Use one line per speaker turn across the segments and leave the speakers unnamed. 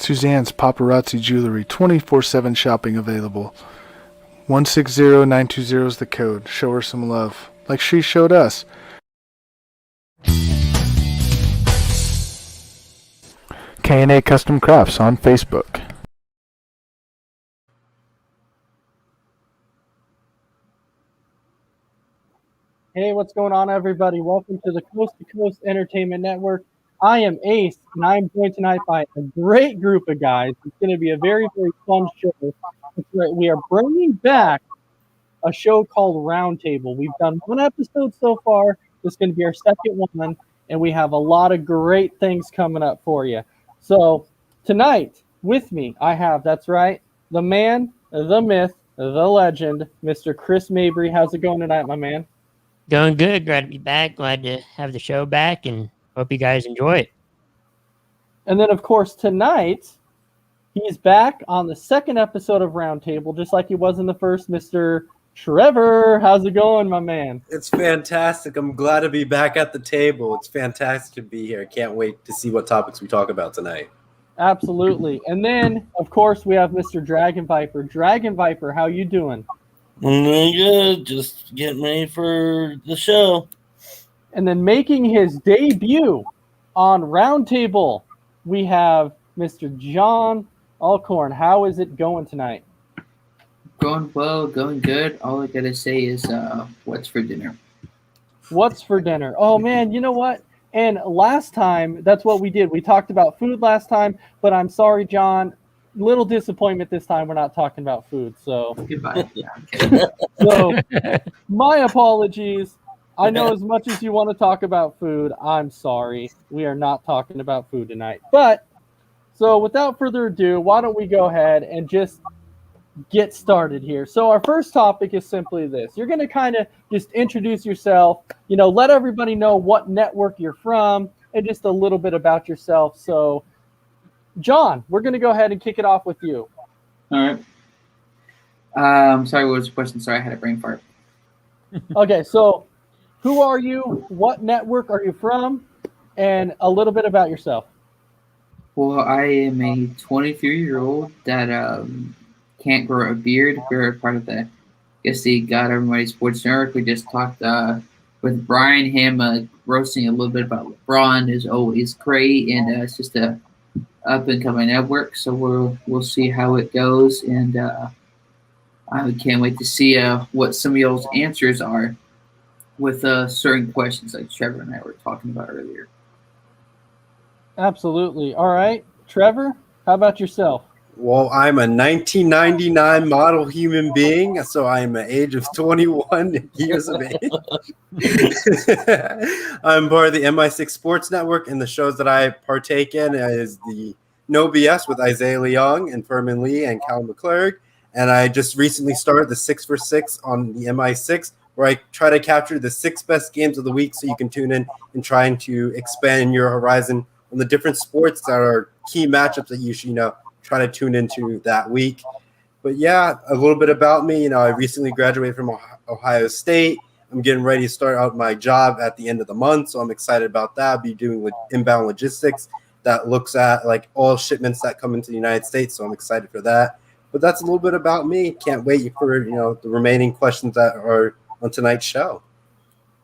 Suzanne's Paparazzi Jewelry, 24/7 shopping available. 160920 is the code. Show her some love, like she showed us. K&A Custom Crafts on Facebook.
Hey, what's going on, everybody? Welcome to the Coast to Coast Entertainment Network. I am Ace, and I am joined tonight by a great group of guys. It's going to be a very, very fun show. That's right. We are bringing back a show called Roundtable. We've done one episode so far. This is going to be our second one, and we have a lot of great things coming up for you. So tonight, with me, I have, that's right, the man, the myth, the legend, Mr. Chris Mabry. How's it going tonight, my man?
Going good. Glad to be back. Glad to have the show back, and hope you guys enjoy it.
And then, of course, tonight, he's back on the second episode of Roundtable, just like he was in the first, Mr. Trevor. How's it going, my man?
It's fantastic. I'm glad to be back at the table. It's fantastic to be here. Can't wait to see what topics we talk about tonight.
Absolutely. And then, of course, we have Mr. Dragon Viper. Dragon Viper, how you doing?
I'm doing good. Just getting ready for the show.
And then making his debut on Roundtable, we have Mr. John Alcorn. How is it going tonight?
Going well, going good. All I gotta say is, what's for dinner?
What's for dinner? Oh, man, you know what? And last time, that's what we did. We talked about food last time, but I'm sorry, John. Little disappointment this time. We're not talking about food. So
Goodbye. Yeah, okay.
So my apologies. I know as much as you want to talk about food, I'm sorry. We are not talking about food tonight. But so without further ado, why don't we go ahead and just get started here. So our first topic is simply this. You're going to kind of just introduce yourself, let everybody know what network you're from and just a little bit about yourself. So John, we're going to go ahead and kick it off with you.
All right. Sorry, what was the question? Sorry, I had a brain fart.
Okay, so who are you? What network are you from? And a little bit about yourself.
Well, I am a 23-year-old that can't grow a beard. We're part of the God Everybody Sports Network. We just talked with Brian, him roasting a little bit about LeBron is always great, and it's just a up and coming network, so we'll see how it goes, and I can't wait to see what some of y'all's answers are with certain questions like Trevor and I were talking about earlier.
Absolutely. All right, Trevor, how about yourself?
Well, I'm a 1999 model human being, so I am an age of 21 years of age. I'm part of the MI6 Sports Network, and the shows that I partake in is the No BS with Isaiah Leong and Furman Lee and Cal McClurg. And I just recently started the 6 for 6 on the MI6, where I try to capture the 6 best games of the week so you can tune in and trying to expand your horizon on the different sports that are key matchups that you should, try to tune into that week. But yeah, a little bit about me. I recently graduated from Ohio State. I'm getting ready to start out my job at the end of the month, so I'm excited about that. I'll be doing inbound logistics that looks at like all shipments that come into the United States, so I'm excited for that. But that's a little bit about me. Can't wait for the remaining questions that are on tonight's show.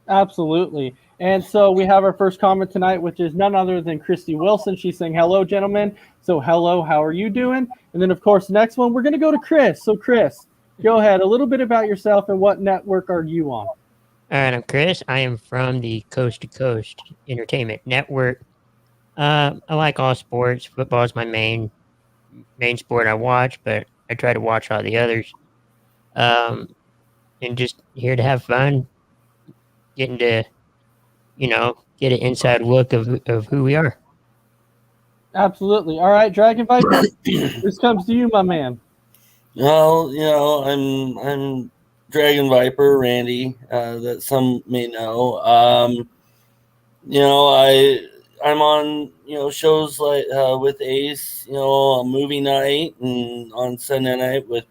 Absolutely. And so we have our first comment tonight, which is none other than Christy Wilson. She's saying, hello, gentlemen. So hello, how are you doing? And then, of course, next one, we're going to go to Chris. So, Chris, go ahead. A little bit about yourself and what network are you on?
All right, I'm Chris. I am from the Coast to Coast Entertainment Network. I like all sports. Football is my main sport I watch, but I try to watch all the others. And just here to have fun, getting to, get an inside look of who we are.
Absolutely. All right, Dragon Viper, this comes to you, my man.
Well, I'm Dragon Viper, Randy, that some may know. I'm on, shows like with Ace, movie night, and on Sunday night with,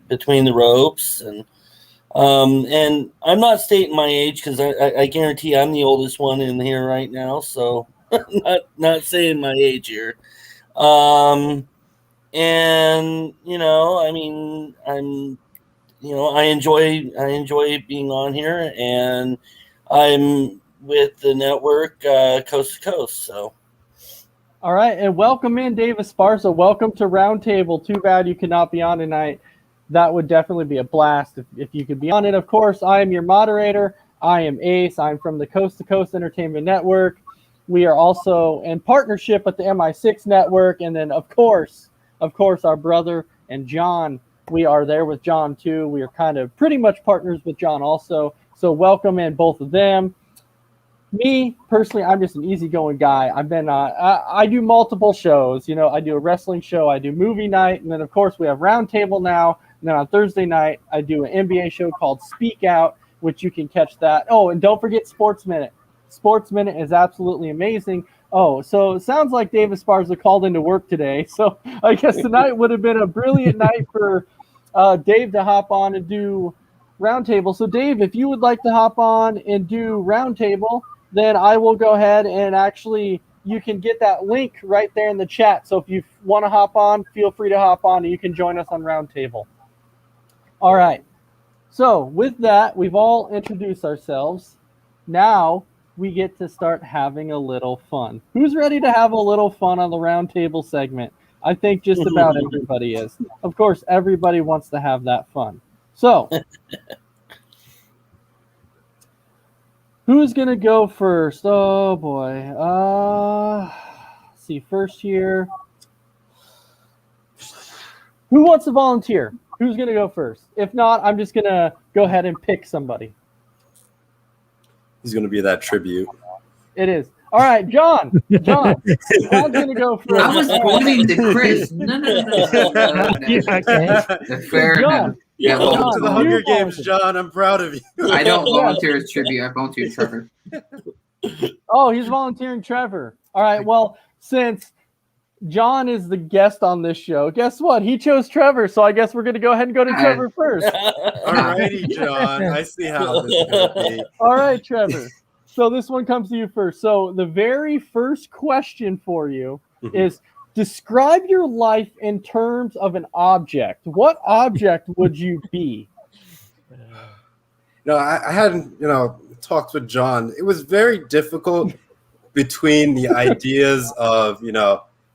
Between the Ropes, and I'm not stating my age because I guarantee I'm the oldest one in here right now, so I'm not saying my age here. And I mean, I enjoy being on here, and I'm with the network coast to coast. So.
All right, and welcome in, Dave Esparza. Welcome to Roundtable. Too bad you could not be on tonight. That would definitely be a blast if you could be on it. Of course, I am your moderator. I am Ace. I'm from the Coast to Coast Entertainment Network. We are also in partnership with the MI6 Network, and then of course, our brother and John. We are there with John too. We are kind of pretty much partners with John also. So welcome in both of them. Me personally, I'm just an easygoing guy. I've been I do multiple shows. I do a wrestling show, I do movie night, and then of course we have Roundtable now. And then on Thursday night, I do an NBA show called Speak Out, which you can catch that. Oh, and don't forget Sports Minute. Sports Minute is absolutely amazing. Oh, so it sounds like Dave Esparza called into work today. So I guess tonight would have been a brilliant night for Dave to hop on and do Roundtable. So Dave, if you would like to hop on and do Roundtable, then I will go ahead and actually you can get that link right there in the chat. So if you want to hop on, feel free to hop on and you can join us on Roundtable. All right. So with that, we've all introduced ourselves. Now we get to start having a little fun. Who's ready to have a little fun on the Roundtable segment? I think just about everybody is. Of course, everybody wants to have that fun. So who's going to go first? Oh, boy. Let's see, first here. Who wants to volunteer? Who's going to go first? If not, I'm just going to go ahead and pick somebody.
He's going to be that tribute.
It is. All right, John. John's going to go first.
I was pointing to Chris. No.
Okay.
Fair enough. Yeah,
Welcome to the Hunger Games,
volunteer.
John. I'm proud of you.
I don't volunteer as tribute. I volunteer Trevor.
Oh, he's volunteering Trevor. All right, well, since John is the guest on this show, guess what? He chose Trevor, so I guess we're going to go ahead and go to Trevor first.
All righty, John. I see how this is going to be.
All right, Trevor. So this one comes to you first. So the very first question for you is, describe your life in terms of an object. What object would you be?
I hadn't, talked with John. It was very difficult between the ideas of,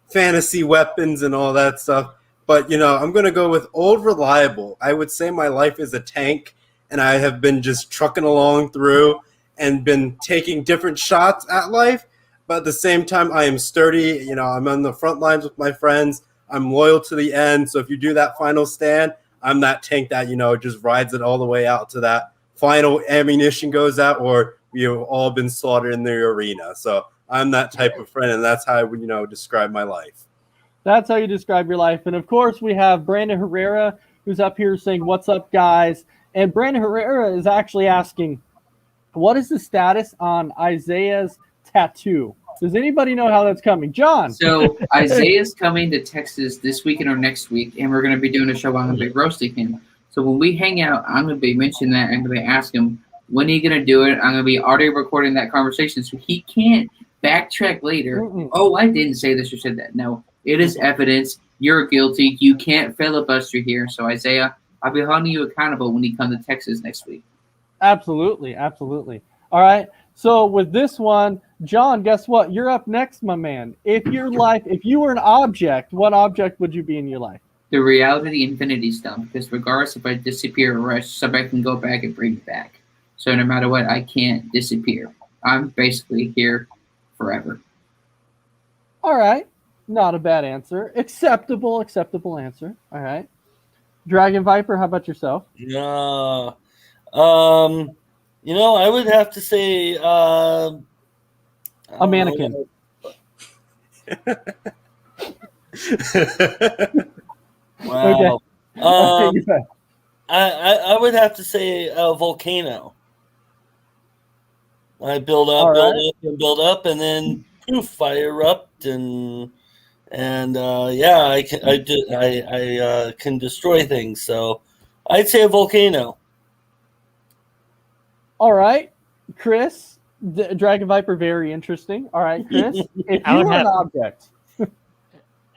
fantasy weapons and all that stuff. But, I'm going to go with old reliable. I would say my life is a tank, and I have been just trucking along through and been taking different shots at life. But at the same time, I am sturdy. I'm on the front lines with my friends. I'm loyal to the end. So if you do that final stand, I'm that tank that, just rides it all the way out to that final ammunition goes out, or we've all been slaughtered in the arena. So I'm that type of friend, and that's how I would, describe my life.
That's how you describe your life. And of course, we have Brandon Herrera, who's up here saying, "What's up, guys?" And Brandon Herrera is actually asking, what is the status on Isaiah's tattoo? Does anybody know how that's coming? John.
So Isaiah's coming to Texas this weekend or next week, and we're going to be doing a show. I'm going to be roasting him. So when we hang out, I'm going to be mentioning that. I'm going to be asking him, when are you going to do it? I'm going to be audio recording that conversation so he can't backtrack later.
Mm-mm.
Oh, I didn't say this or said that. No, it is evidence. You're guilty. You can't filibuster here. So Isaiah, I'll be holding you accountable when you come to Texas next week.
Absolutely. All right. So with this one, John, guess what? You're up next, my man. If you were an object, what object would you be in your life?
The reality infinity stone, because regardless if I disappear or rest, somebody can go back and bring me back. So no matter what, I can't disappear. I'm basically here forever.
All right. Not a bad answer. Acceptable answer. All right. Dragon Viper, how about yourself?
No. I would have to say
A mannequin.
Wow.
Okay.
I would have to say a volcano. I build up, and then poof, I erupt, and I can destroy things. So I'd say a volcano.
All right, Chris, Dragon Viper, very interesting. All right, Chris, if you were an object.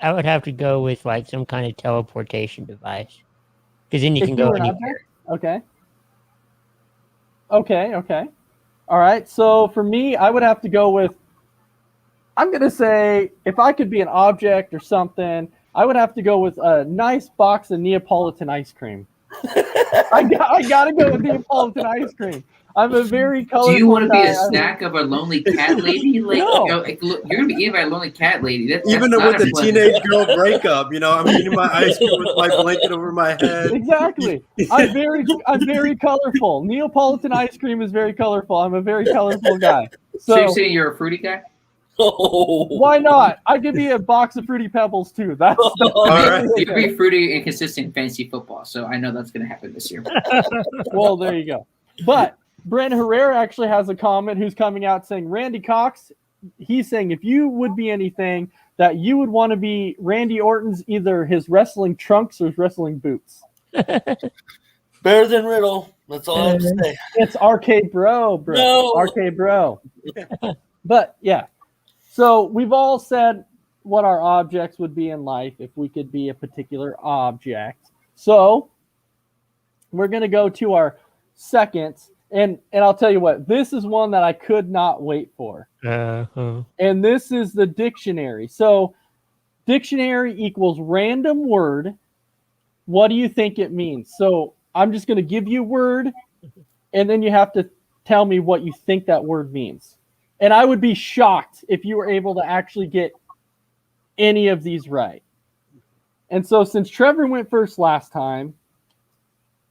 I would have to go with like some kind of teleportation device, because then you
If
can
you
go
were an
anywhere.
object? Okay. All right. So for me, I would have to go with. I'm gonna say if I could be an object or something, I would have to go with a nice box of Neapolitan ice cream. I gotta go with Neapolitan ice cream. I'm a very colorful
Do you want to be
guy.
a snack of a lonely cat lady? Like,
No.
you know, like, look, you're gonna be eaten by a lonely cat lady. That's
Even
not
with
a
the
pleasant-
teenage girl breakup, I'm eating my ice cream with my blanket over my head.
Exactly. I'm very colorful. Neapolitan ice cream is very colorful. I'm a very colorful guy.
So you're
So
saying you're a fruity guy?
Oh.
why not? I could be a box of Fruity Pebbles too. That's
All right.
You're be fruity and consistent in fantasy football, so I know that's gonna happen this year.
well, there you go. But Brandon Herrera actually has a comment who's coming out saying, Randy Cox, he's saying if you would be anything, that you would want to be Randy Orton's either his wrestling trunks or his wrestling boots.
Better than Riddle. That's all I have to say.
It's RK Bro.
No.
RK Bro. But yeah. So we've all said what our objects would be in life if we could be a particular object. So we're going to go to our second. And I'll tell you what, this is one that I could not wait for. And this is the dictionary. So dictionary equals random word. What do you think it means? So I'm just going to give you a word, and then you have to tell me what you think that word means. And I would be shocked if you were able to actually get any of these right. And so since Trevor went first last time,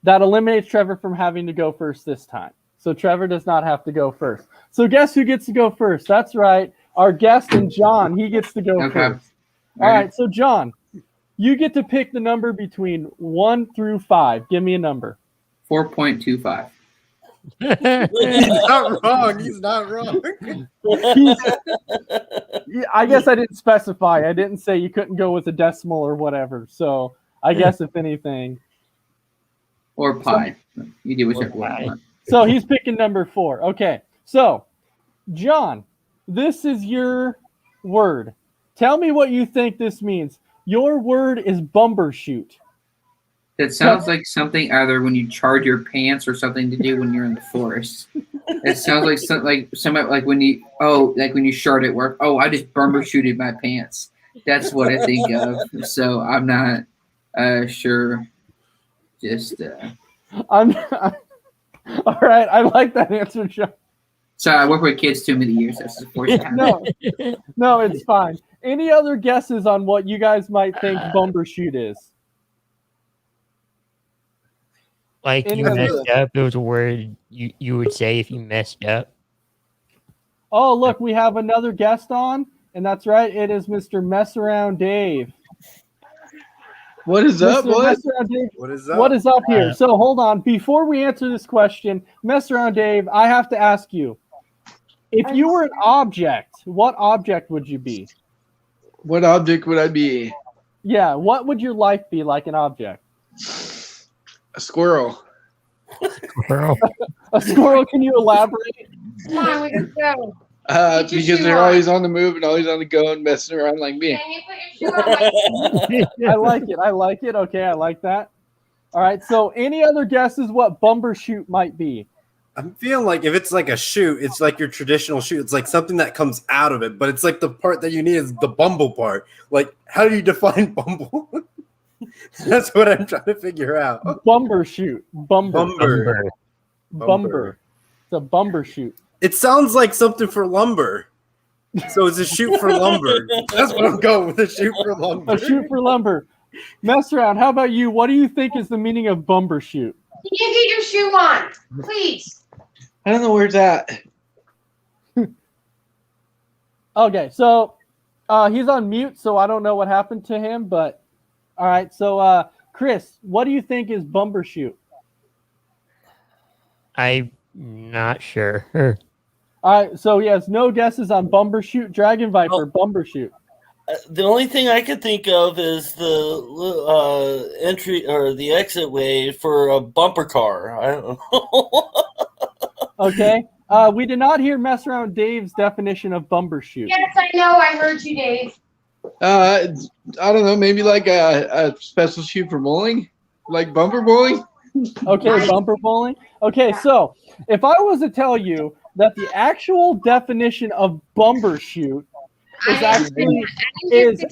that eliminates Trevor from having to go first this time. So Trevor does not have to go first. So guess who gets to go first? That's right. Our guest and John, he gets to go first. All right. So John, you get to pick the number between 1 through 5. Give me a number.
4.25.
He's not wrong. He's not wrong.
I guess I didn't specify. I didn't say you couldn't go with a decimal or whatever. So I guess if anything.
Or pi. You do whichever one you want.
So he's picking number 4. Okay. So, John, this is your word. Tell me what you think this means. Your word is bumbershoot.
That sounds like something either when you charge your pants or something to do when you're in the forest. It sounds like something like when you shard at work. Oh, I just bumbershooted my pants. That's what I think of. So I'm not sure. Just
all right. I like that answer, John.
So I work with kids too many years. That's unfortunate.
No, it's fine. Any other guesses on what you guys might think bumbershoot is?
Like you messed up. It was a word you would say if you messed up.
Oh, look, we have another guest on, and that's right. It is Mr. Mess Around Dave.
What is up, boys?
What is up?
What is up here? So hold on. Before we answer this question, Mess Around Dave, I have to ask you, if you were an object, what object would you be?
What object would I be?
Yeah, what would your life be like an object?
A squirrel.
A squirrel, can you elaborate?
Come on, we can go.
Because they're always on the move and always on the go and messing around like me.
Can you put your shoe on my
I like it. Okay, I like that. All right, so any other guesses what bumbershoot might be?
I'm feeling like if it's like a shoot, it's like your traditional shoot. It's like something that comes out of it, but it's like the part that you need is the bumble part. Like, how do you define bumble? That's what I'm trying to figure out.
Bumbershoot.
Bumber.
It's a bumbershoot.
It sounds like something for lumber. So it's a shoot for lumber. That's what I'm going with, a shoot for lumber.
A shoot for lumber. Mess around. How about you? What do you think is the meaning of bumbershoot?
Can you get your shoe on, please?
I don't know where it's at.
Okay, so he's on mute, so I don't know what happened to him, but all right. So Chris, what do you think is bumbershoot?
I'm not sure.
All right, so he has no guesses on bumbershoot. Dragon Viper, bumbershoot.
The only thing I could think of is the entry or the exit way for a bumper car. I don't know.
Okay. We did not hear Mess Around Dave's definition of bumbershoot.
Yes, I know. I heard you, Dave.
I don't know, maybe like a special shoe for bowling, like bumper bowling.
Okay, bumper bowling. Okay, so if I was to tell you that the actual definition of bumper shoot is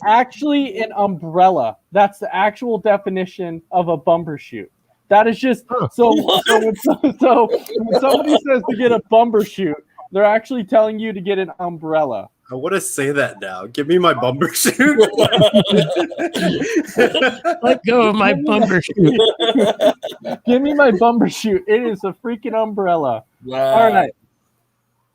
actually an umbrella. That's the actual definition of a bumper shoot. That is just so when somebody says to get a bumper shoot, they're actually telling you to get an umbrella.
I want to say that now. Give me my bumper shoot.
Let go of my bumper shoot.
Give me my bumper shoot. It is a freaking umbrella.
Wow.
All right.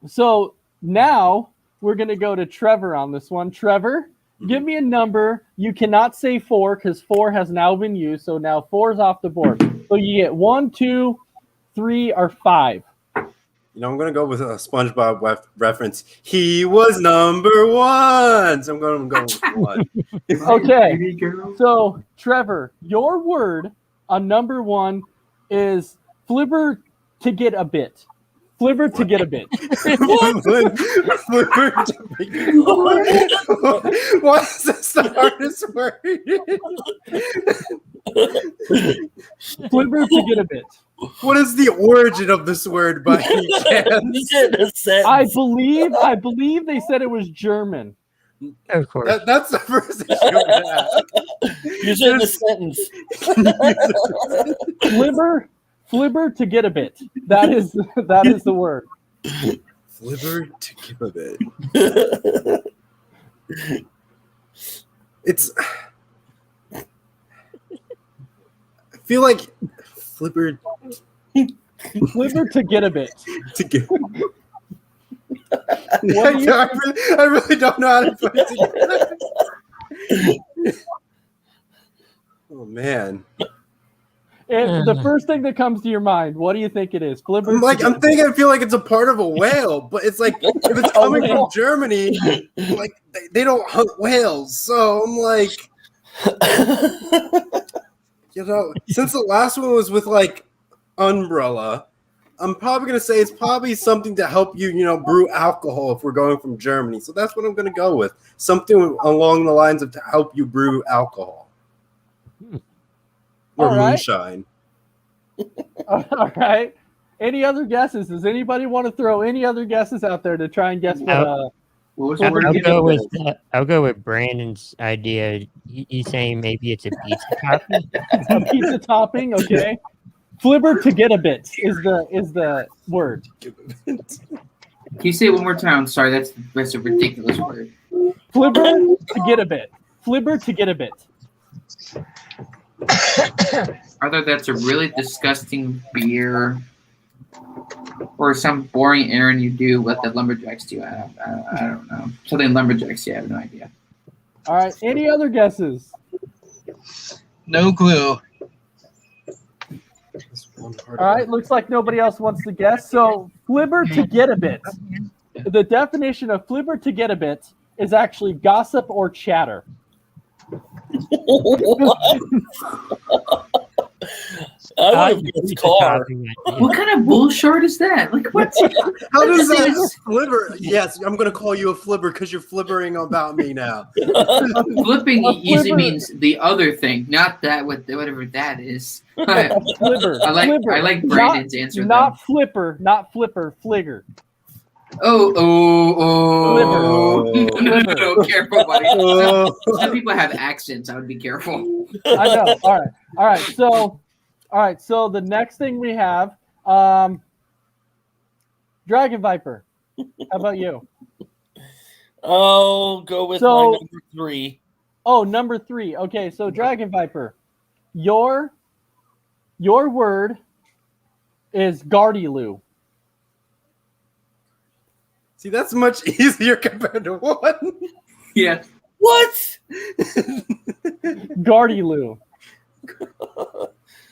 So now we're going to go to Trevor on this one. Trevor, give me a number. You cannot say 4 because 4 has now been used. So now 4 is off the board. So you get 1, 2, 3, or 5.
You know, I'm going to go with a SpongeBob reference. He was number 1. So I'm going to go with 1.
Okay. So, Trevor, your word on number 1 is flibber to get a bit. Flibber to get a bit.
Flibber to Why is this the hardest word?
Flibber to get a bit.
What is the origin of this word by any chance?
I believe they said it was German.
Of course.
That's the first issue I'm gonna have.
You said the sentence.
Flibber to get a bit. That is the word.
Flibber to give a bit. It's. I feel like flibber
to get a bit.
to give. I really don't know how to put it together. Oh man.
And the first thing that comes to your mind, what do you think it is? Flibber.
I feel like it's a part of a whale, but it's like if it's coming from Germany, like they don't hunt whales. So I'm like, you know, since the last one was with like umbrella, I'm probably gonna say it's probably something to help you, you know, brew alcohol if we're going from Germany. So that's what I'm gonna go with. Something along the lines of to help you brew alcohol. Or moonshine.
All right. Any other guesses? Does anybody want to throw any other guesses out there to try and guess what
was the word
I'll go with Brandon's idea. He's saying maybe it's a pizza topping.
A pizza topping, okay. Flibber to get a bit is the word.
Can you say it one more time? I'm sorry, that's a ridiculous word.
Flibber to get a bit. Flibber to get a bit.
Either that's a really disgusting beer or some boring errand you do what the lumberjacks do. I don't know. Something lumberjacks do, I have no idea.
All right. Any other guesses?
No clue.
All right. Looks like nobody else wants to guess. So flibber to get a bit. The definition of flibber to get a bit is actually gossip or chatter.
I would have guessed car.
What kind of bullshit is that? Like what?
How does that flibber? Yes, I'm gonna call you a flibber because you're flibbering about me now.
Flipping usually means the other thing, not that whatever that is.
Flibber.
I like Brandon's answer.
Not flipper, fligger.
Oh.
Flibber.
No, careful, buddy. Some people have accents. I would be careful.
I know. All right. So the next thing we have, Dragon Viper. How about you?
I'll go with my number 3.
Oh, number 3. Okay, so Dragon Viper, your word is Gardyloo.
See, that's much easier compared to 1.
Yeah.
What?
Gardyloo.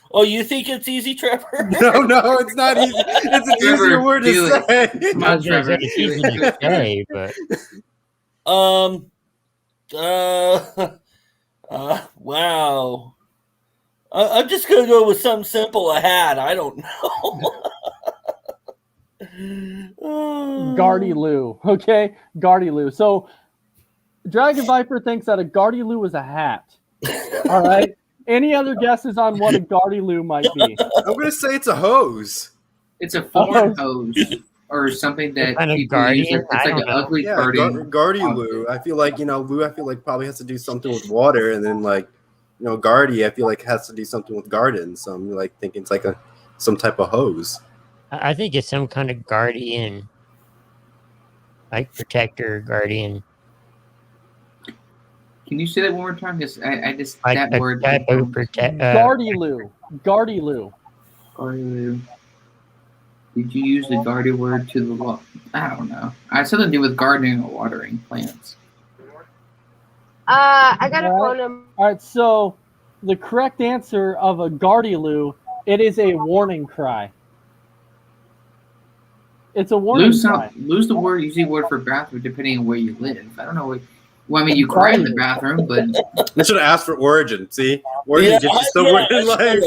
Oh, you think it's easy, Trevor?
No, it's not easy. It's an easier word to say.
Come on, Trevor.
It's easy to say, but
wow. I'm just gonna go with something simple. A hat. I don't know.
Gardyloo. Okay, Gardyloo. So Dragon Viper thinks that a Gardyloo is a hat. All right. Any other guesses on what a Gardyloo might be?
I'm gonna say it's a hose.
It's a foreign hose or something that
kind of
people use.
guardian?
It's like
I
an
don't know.
ugly
Yeah,
guardian.
Guardy Lou. I feel like Lou. I feel like probably has to do something with water, and then Guardy. I feel like has to do something with gardens. So I'm like thinking it's like some type of hose.
I think it's some kind of guardian, like protector, guardian,
Can you say that one more time? Because I just
like
that
a
word.
type of protect.
Gardyloo. Gardyloo.
Gardyloo. Did you use the Gardy word to the law? I don't know. I had something to do with gardening or watering plants.
I got a
All right.
phone number.
All right, so the correct answer of a Gardyloo, it is a warning cry. It's a warning cry.
Lose the word. Use the word for bathroom depending on where you live. I don't know. Well, I mean, you cry in the bathroom, but
I should have asked for origin. See, origin
Yeah,
gets you somewhere in life.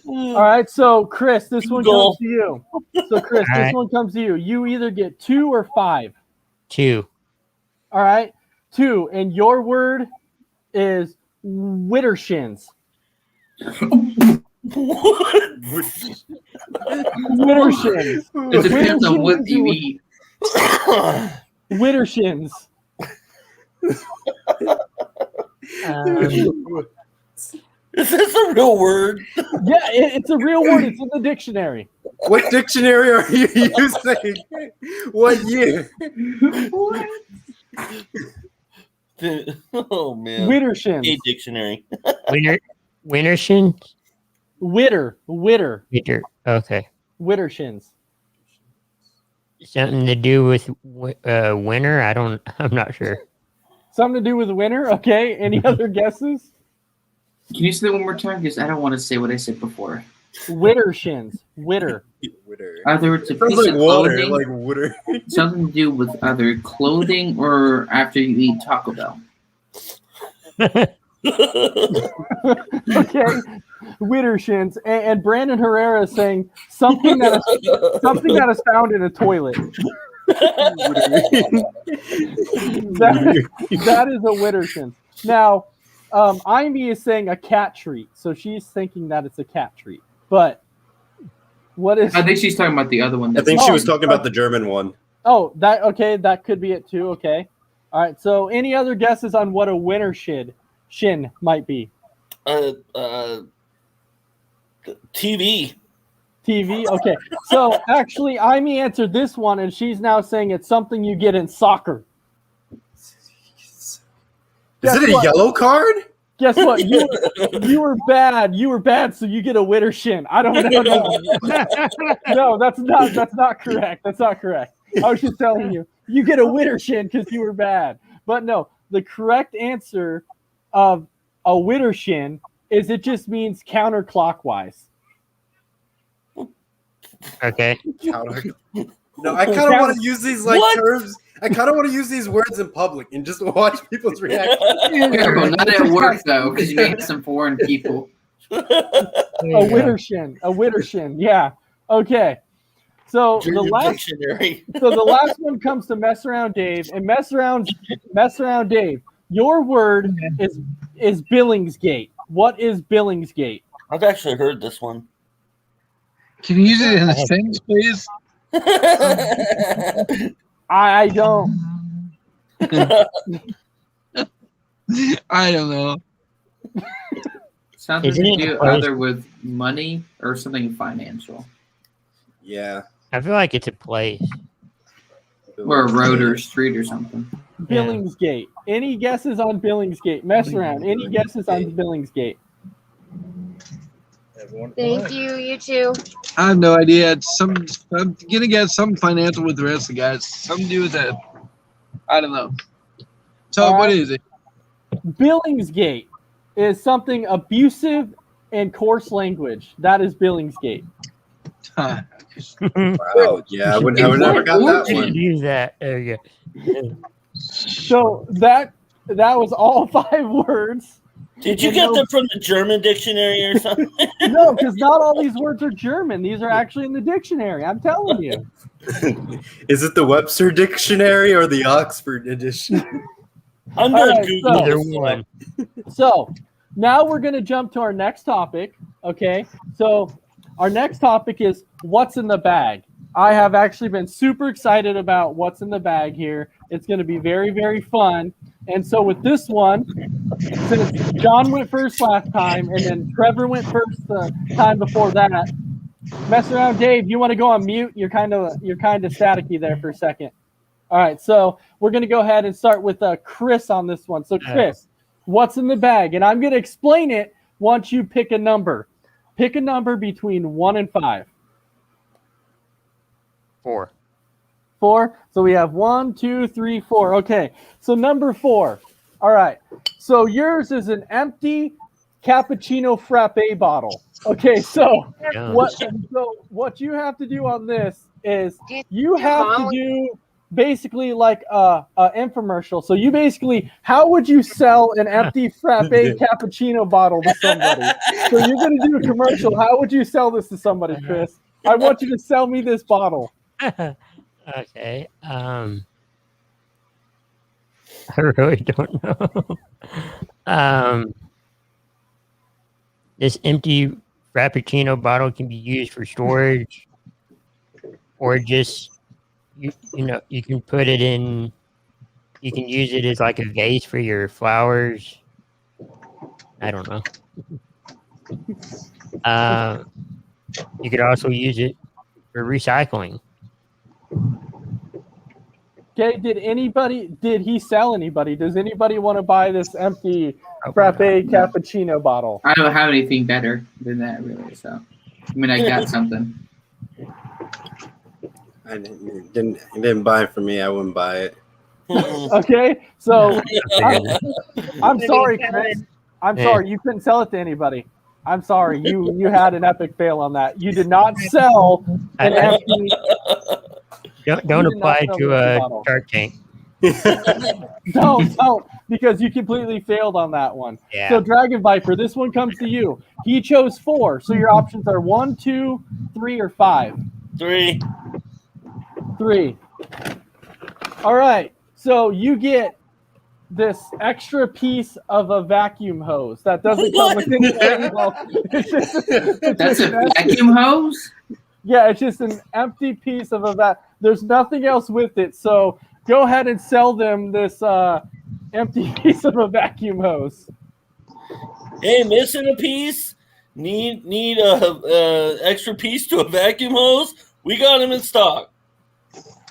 All right, so Chris, this one
Goal.
comes to you. So Chris,
All
this
right.
one comes to you. You either get 2 or 5.
2.
All right, 2, and your word is Wittershins. Wittershins.
it depends on what you eat.
Wittershins.
Is this a real word?
Yeah, it's a real word. It's in the dictionary.
What dictionary are you using? What year?
Oh man.
Wittershins.
A dictionary.
Wintershin?
Witter.
Winter. Okay.
Wittershins.
Something to do with winter? I'm not sure.
Something to do with winter? Okay. Any other guesses?
Can you say that one more time? Because I don't want to say what I said before.
Wittershins. Witter.
Either it's a
Sounds
piece
like
of
water,
clothing,
like water.
something to do with either clothing or after you eat Taco Bell.
Okay. Wittershins. And Brandon Herrera is saying something that is found in a toilet. that is a Wittershins. Now, Amy is saying a cat treat, so she's thinking that it's a cat treat. But what is?
I think she's talking about the other one.
I think she was talking about the German one.
Oh, that could be it too. Okay, all right. So, any other guesses on what a winter shin might be?
TV.
TV. Okay. So actually, Amy answered this one, and she's now saying it's something you get in soccer.
Is it a yellow card?
Guess what? You were bad. You were bad, so you get a winter shin. I don't know. No, that's not correct. That's not correct. I was just telling you. You get a winter shin because you were bad. But no, the correct answer of a winter shin is it just means counterclockwise.
Okay.
No, I kind of want to use these terms. I kind of want to use these words in public and just watch people's reaction.
Careful, not at work though, because you meet some foreign people.
A winter shin. Yeah. Okay. So the last one comes to Mess Around Dave, and Mess Around Dave. Your word is Billingsgate. What is Billingsgate?
I've actually heard this one.
Can you use it in a sentence, please?
I don't.
I don't know.
Something
Isn't
to
it
do
close?
either with money or something financial.
Yeah.
I feel like it's a place.
Or a road or a street or something.
Billingsgate. Any guesses on Billingsgate? Mess around. Any guesses on Billingsgate?
Thank you. You too.
I have no idea. I'm gonna get some financial with the rest of the guys. Something to do with that. I don't know. So
All
what
right.
is it?
Billingsgate is something abusive and coarse language. That is Billingsgate.
Huh.
Wow. Yeah, I would never got that one.
Use that. There you go.
So that was all 5 words.
Did you get them from the German dictionary or something?
No, because not all these words are German. These are actually in the dictionary. I'm telling you.
Is it the Webster Dictionary or the Oxford edition?
I'm
All
going
right,
to Google
Either
this
one.
So now we're going to jump to our next topic. Okay. So our next topic is what's in the bag. I have actually been super excited about what's in the bag here. It's going to be very, very fun. And so with this one, since John went first last time and then Trevor went first the time before that, mess around, Dave. You want to go on mute? You're kind of staticky there for a second. All right, so we're going to go ahead and start with Chris on this one. So Chris, what's in the bag? And I'm going to explain it once you pick a number. Pick a number between 1 and 5.
4.
4. So we have 1, 2, 3, 4. Okay. So number 4. All right. So yours is an empty cappuccino frappe bottle. Okay. So what you have to do on this is you have to do basically like a infomercial. So you basically, how would you sell an empty frappe cappuccino bottle to somebody? So you're going to do a commercial. How would you sell this to somebody, Chris? I want you to sell me this bottle.
Okay. I really don't know. This empty Frappuccino bottle can be used for storage, or just you can put it in. You can use it as like a vase for your flowers. I don't know. You could also use it for recycling.
Okay, did he sell anybody? Does anybody want to buy this empty frappe cappuccino bottle?
I don't have anything better than that, really. So, I mean, I got something.
I didn't buy it for me. I wouldn't buy it.
Okay, so I'm sorry, Chris. I'm sorry, you couldn't sell it to anybody. I'm sorry, you had an epic fail on that. You did not sell an empty.
Don't apply to a Shark Tank.
Don't, because you completely failed on that one.
Yeah.
So Dragon Viper, this one comes to you. He chose 4, so your options are 1, 2, 3, or 5.
3.
3. All right, so you get this extra piece of a vacuum hose that doesn't come with anything else.
That's a vacuum hose?
Yeah, it's just an empty piece of a vacuum. There's nothing else with it, so go ahead and sell them this empty piece of a vacuum hose.
Hey, missing a piece? Need a extra piece to a vacuum hose? We got them in stock.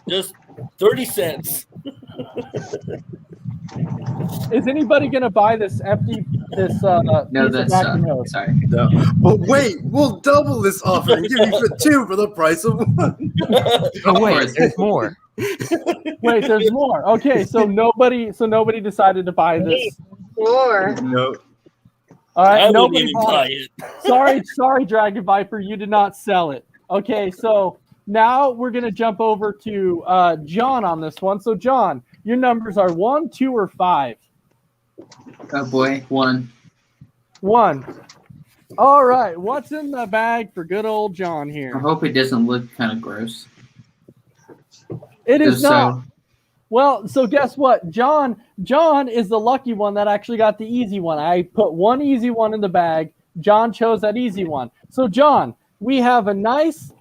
Just 30 cents.
Is anybody gonna buy this empty
No,
piece of
that's
vacuum hose?
sorry.
No. But wait, we'll double this offer and give you 2 for the price of 1.
Oh wait, there's more.
Wait, there's more. Okay, so nobody decided to buy this.
4.
No.
All right,
I wouldn't
nobody
even
bought
buy
it.
it.
Sorry, Dragon Viper, you did not sell it. Okay, so now we're gonna jump over to John on this one. So John, your numbers are 1, 2, or 5.
Oh boy, 1.
1. All right, what's in the bag for good old John
I
here?
hope it doesn't look kind of gross.
It is
If
not.
so,
Well, so guess what? John is the lucky one that actually got the easy one. I put one easy one in the bag. John chose that easy one. So John, we have a nice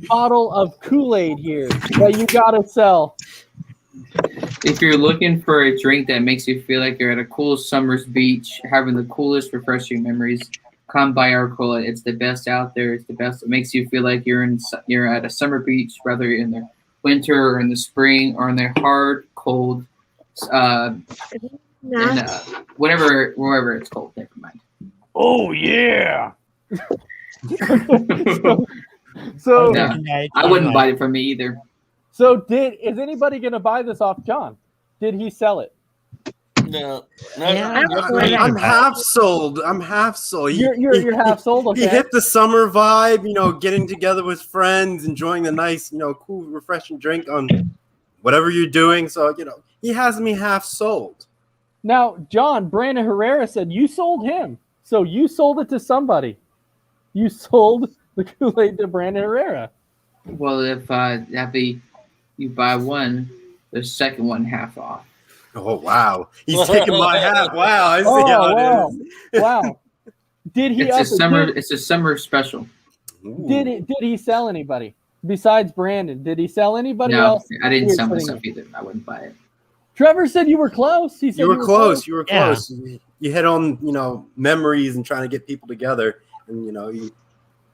bottle of Kool-Aid here that you gotta sell.
if you're looking for a drink that makes you feel like you're at a cool summer's beach, having the coolest, refreshing memories, come buy our Kool-Aid. It's the best out there. It's the best. It makes you feel like you're at a summer beach, whether you're in the winter or in the spring or in the hard, cold, wherever it's cold. Never mind.
Oh yeah. So
No, I wouldn't buy it from me either.
So is anybody gonna buy this off John? Did he sell it?
No.
I'm half sold.
You're half sold. Okay.
He hit the summer vibe, getting together with friends, enjoying the nice, cool, refreshing drink on whatever you're doing. So, he has me half sold.
Now, John, Brandon Herrera said you sold him. So you sold it to somebody. You sold the Kool-Aid to Brandon Herrera.
Well, if you buy one, the second one half off.
Oh wow, he's taking my hat. Wow, I see how
wow.
it is.
Wow. Did he
It's a summer special.
Did he sell anybody besides Brandon? Did he sell anybody
No,
else?
I didn't
You're
sell
sitting
myself either. I wouldn't buy it.
Trevor said you were close. He said
You were close. You were
Yeah.
close. You hit on, memories and trying to get people together. And, you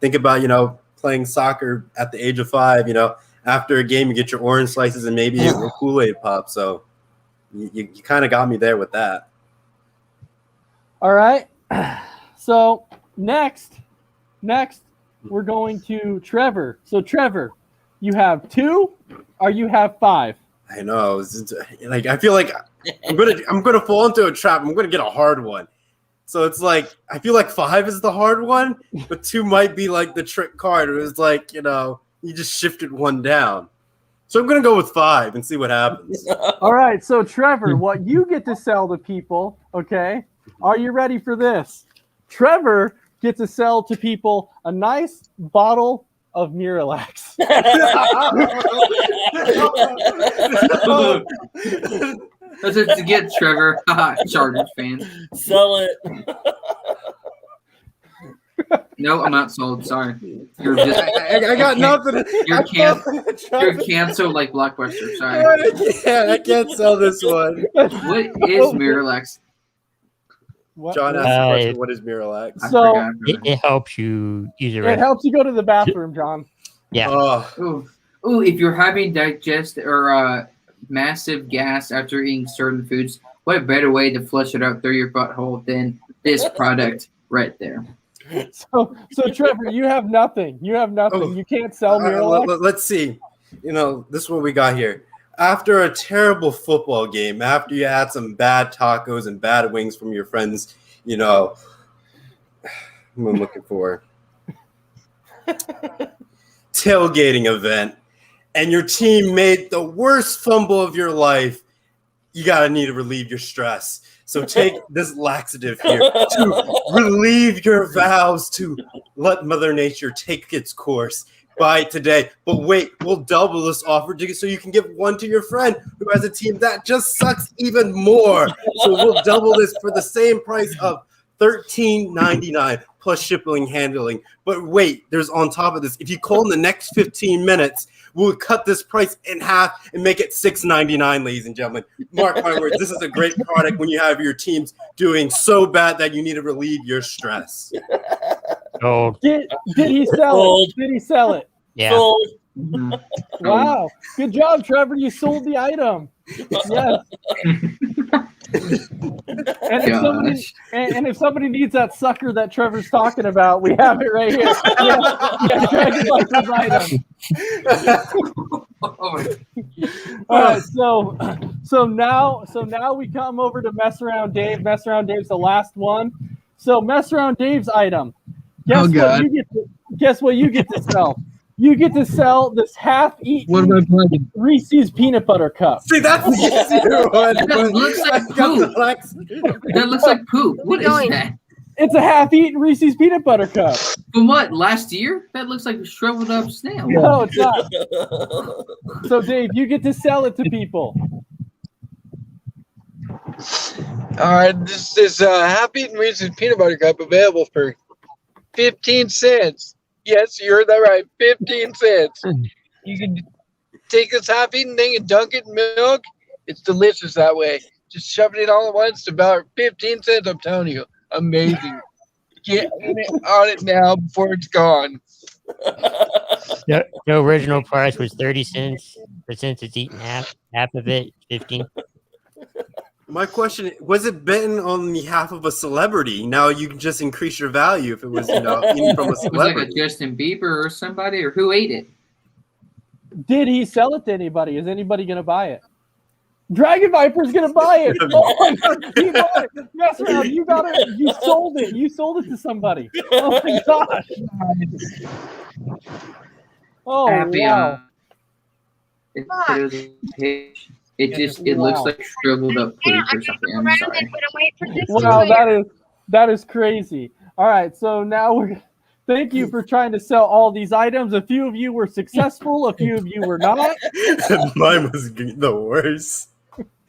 think about, playing soccer at the age of 5, after a game, you get your orange slices and maybe a Kool-Aid pop. So you kind of got me there with that.
All right. So next, we're going to Trevor. So Trevor, you have 2 or you have 5?
I know. I feel like I'm gonna fall into a trap. I'm gonna get a hard one. So it's like I feel like 5 is the hard one, but 2 might be like the trick card. It was like you just shifted one down. So I'm gonna go with 5 and see what happens.
All right. So Trevor, what you get to sell to people? Okay. Are you ready for this? Trevor gets to sell to people a nice bottle of Miralax.
That's it to get Trevor. Chargers fan.
Sell it.
No, I'm not sold. Sorry. You're just
I got nothing.
you're canceled like Blockbuster. Sorry.
I can't sell this one.
What is Miralax?
What?
John asked the question, what is Miralax?
I
So-
forgot.
It helps you use it
It
right.
helps you go to the bathroom, John.
Yeah.
Oh,
Ooh, if you're having digest or massive gas after eating certain foods, what better way to flush it out through your butthole than this product right there?
So Trevor, you have nothing. You have nothing.
Oh.
You can't sell Miralax.
let's see. This is what we got here. After a terrible football game, after you had some bad tacos and bad wings from your friends, what I'm looking for. Tailgating event, and your team made the worst fumble of your life, you gotta need to relieve your stress. So take this laxative here to relieve your vows, to let Mother Nature take its course. Buy it today. But wait, we'll double this offer so you can give one to your friend who has a team that just sucks even more. So we'll double this for the same price of $13.99 plus shipping and handling. But wait, there's on top of this. If you call in the next 15 minutes, we'll cut this price in half and make it $6.99, ladies and gentlemen. Mark my words, this is a great product when you have your teams doing so bad that you need to relieve your stress.
Sold.
Did he sell
Sold.
it? Did he sell it?
Yeah.
Sold.
Wow. Good job, Trevor. You sold the item. Yes. And if somebody needs that sucker that Trevor's talking about, we have it right here. Yeah, Dragon Viper's item. All right, so now we come over to Mess Around Dave. Mess Around Dave's the last one. So Mess Around Dave's item. Guess what you get to sell? You get to sell this half-eaten
What am I plugging?
Reese's peanut butter cup.
See, that's the easier one.
That looks like poop. That looks like poop. What is that?
It's a half-eaten Reese's peanut butter cup.
From what? Last year? That looks like a shriveled up snail.
No, it's not. So, Dave, you get to sell it to people.
All right, this is half-eaten Reese's peanut butter cup available for 15 cents. Yes, you heard that right. 15 cents. You can take this half-eaten thing and dunk it in milk. It's delicious that way. Just shove it in all at once. It's about 15 cents, I'm telling you. Amazing. Get on it now before it's gone.
The original price was 30 cents, but since it's eaten half of it, 15.
My question, was it bitten on behalf of a celebrity? Now you can just increase your value if it was, eaten from a
It was like a
celebrity.
Justin Bieber or somebody, or who ate it?
Did he sell it to anybody? Is anybody going to buy it? Dragon Viper's going to buy it. Oh, my God. He bought it. Yes, Round, you got it. You sold it. You sold it to somebody. Oh, my gosh. Oh,
Happy
wow.
It's a page. It looks like shriveled up poop or something. I'm sorry.
Wow, that is crazy. All right, so now thank you for trying to sell all these items. A few of you were successful, a few of you were not.
Mine was the worst.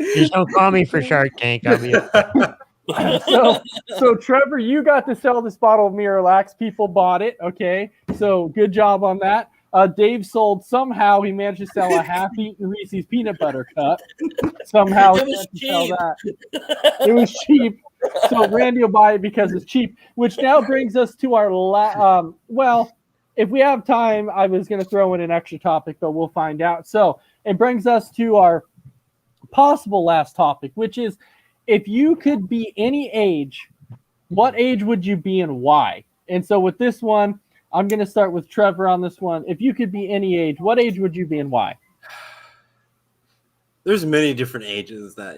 Just don't call me for Shark Tank. I'll be okay.
So Trevor, you got to sell this bottle of Miralax. People bought it. Okay, so good job on that. Dave somehow he managed to sell a half-eaten Reese's peanut butter cup. Somehow
It
he
was
managed to sell
cheap.
that. It was cheap. So Randy will buy it because it's cheap. Which now brings us to our well, if we have time, I was going to throw in an extra topic, but we'll find out. So it brings us to our possible last topic, which is if you could be any age, what age would you be and why? And so with this one, I'm going to start with Trevor on this one. If you could be any age, what age would you be and why?
There's many different ages that,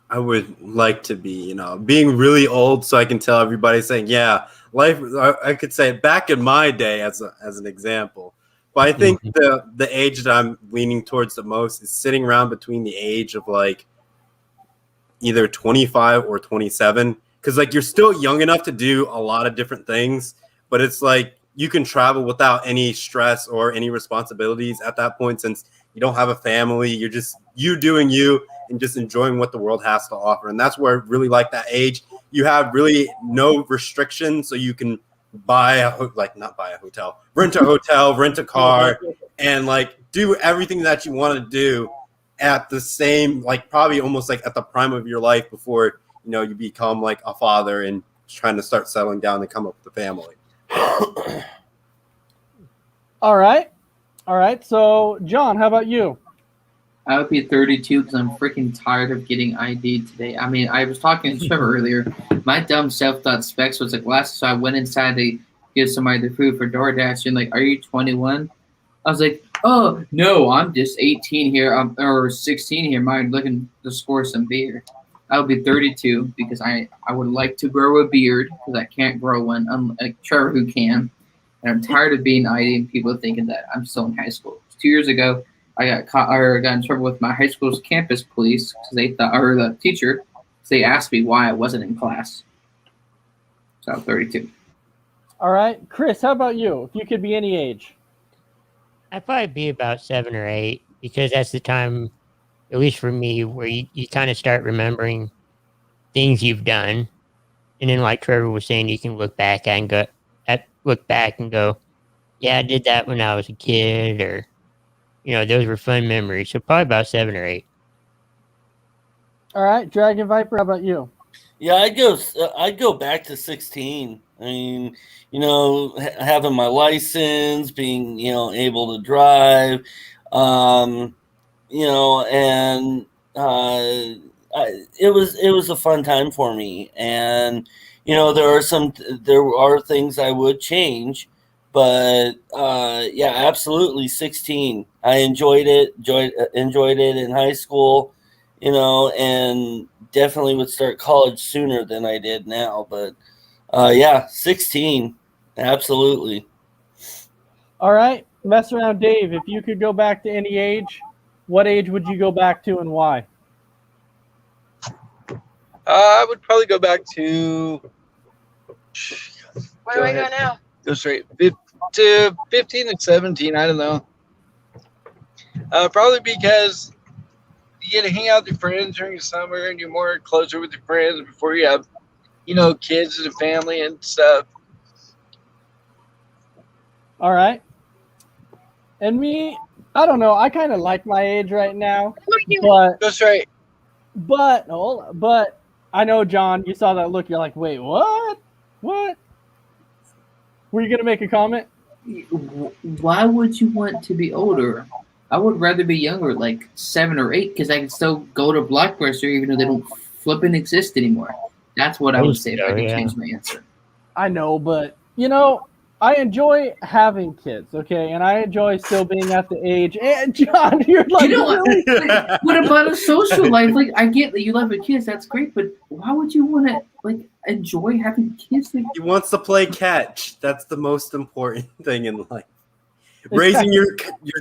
I would like to be, being really old so I can tell everybody saying, yeah, life, I could say back in my day as an example. But I think the age that I'm leaning towards the most is sitting around between the age of like either 25 or 27. Because like you're still young enough to do a lot of different things, but it's like you can travel without any stress or any responsibilities at that point, since you don't have a family. You're just you doing you and just enjoying what the world has to offer. And that's where I really like that age. You have really no restrictions, so you can not buy a hotel, rent a hotel, rent a car, and like do everything that you want to do at the same, like probably almost like at the prime of your life before, you become like a father and trying to start settling down and come up with a family.
All right. So, John, how about you?
I would be 32 because I'm freaking tired of getting ID'd today. I mean, I was talking to Trevor earlier. My dumb self-thought specs was like glasses, so I went inside to give somebody the food for DoorDash, and like, are you 21? I was like, oh, no, I'm just 18 here, or 16 here. I'm looking to score some beer. I would be 32 because I would like to grow a beard because I can't grow one, unlike Trevor who can. And I'm tired of being ID and people thinking that I'm still in high school. 2 years ago, I got in trouble with my high school's campus police because they thought, or the teacher, they asked me why I wasn't in class. So I'm 32.
All right, Chris, how about you? If you could be any age,
I'd probably be about 7 or 8 because that's the time, at least for me, where you kind of start remembering things you've done. And then like Trevor was saying, you can look back and go, yeah, I did that when I was a kid, or, those were fun memories. So probably about 7 or 8.
All right, Dragon Viper, how about you?
Yeah, I'd go back to 16. I mean, having my license, being, able to drive, and it was a fun time for me. And, there are things I would change, but yeah, absolutely 16. I enjoyed it in high school, and definitely would start college sooner than I did now. But yeah, 16, absolutely.
All right, mess around, Dave. If you could go back to any age, what age would you go back to and why?
I would probably go back to.
Where do I go now?
Go straight to 15 and 17. I don't know. Probably because you get to hang out with your friends during the summer, and you're more closer with your friends before you have, kids and a family and stuff.
All right. And me, I don't know. I kind of like my age right now, but
Go straight.
but I know, John, you saw that look. You're like, wait, what? What? Were you gonna make a comment?
Why would you want to be older? I would rather be younger, like 7 or 8, because I can still go to Blockbuster even though they don't flipping exist anymore. That's what I would say if I could change my answer.
I know, but I enjoy having kids, okay, and I enjoy still being at the age. And John, you're like, really?
What about a social life? Like, I get that you love your kids, that's great, but why would you want to enjoy having kids?
He wants to play catch. That's the most important thing in life. Raising your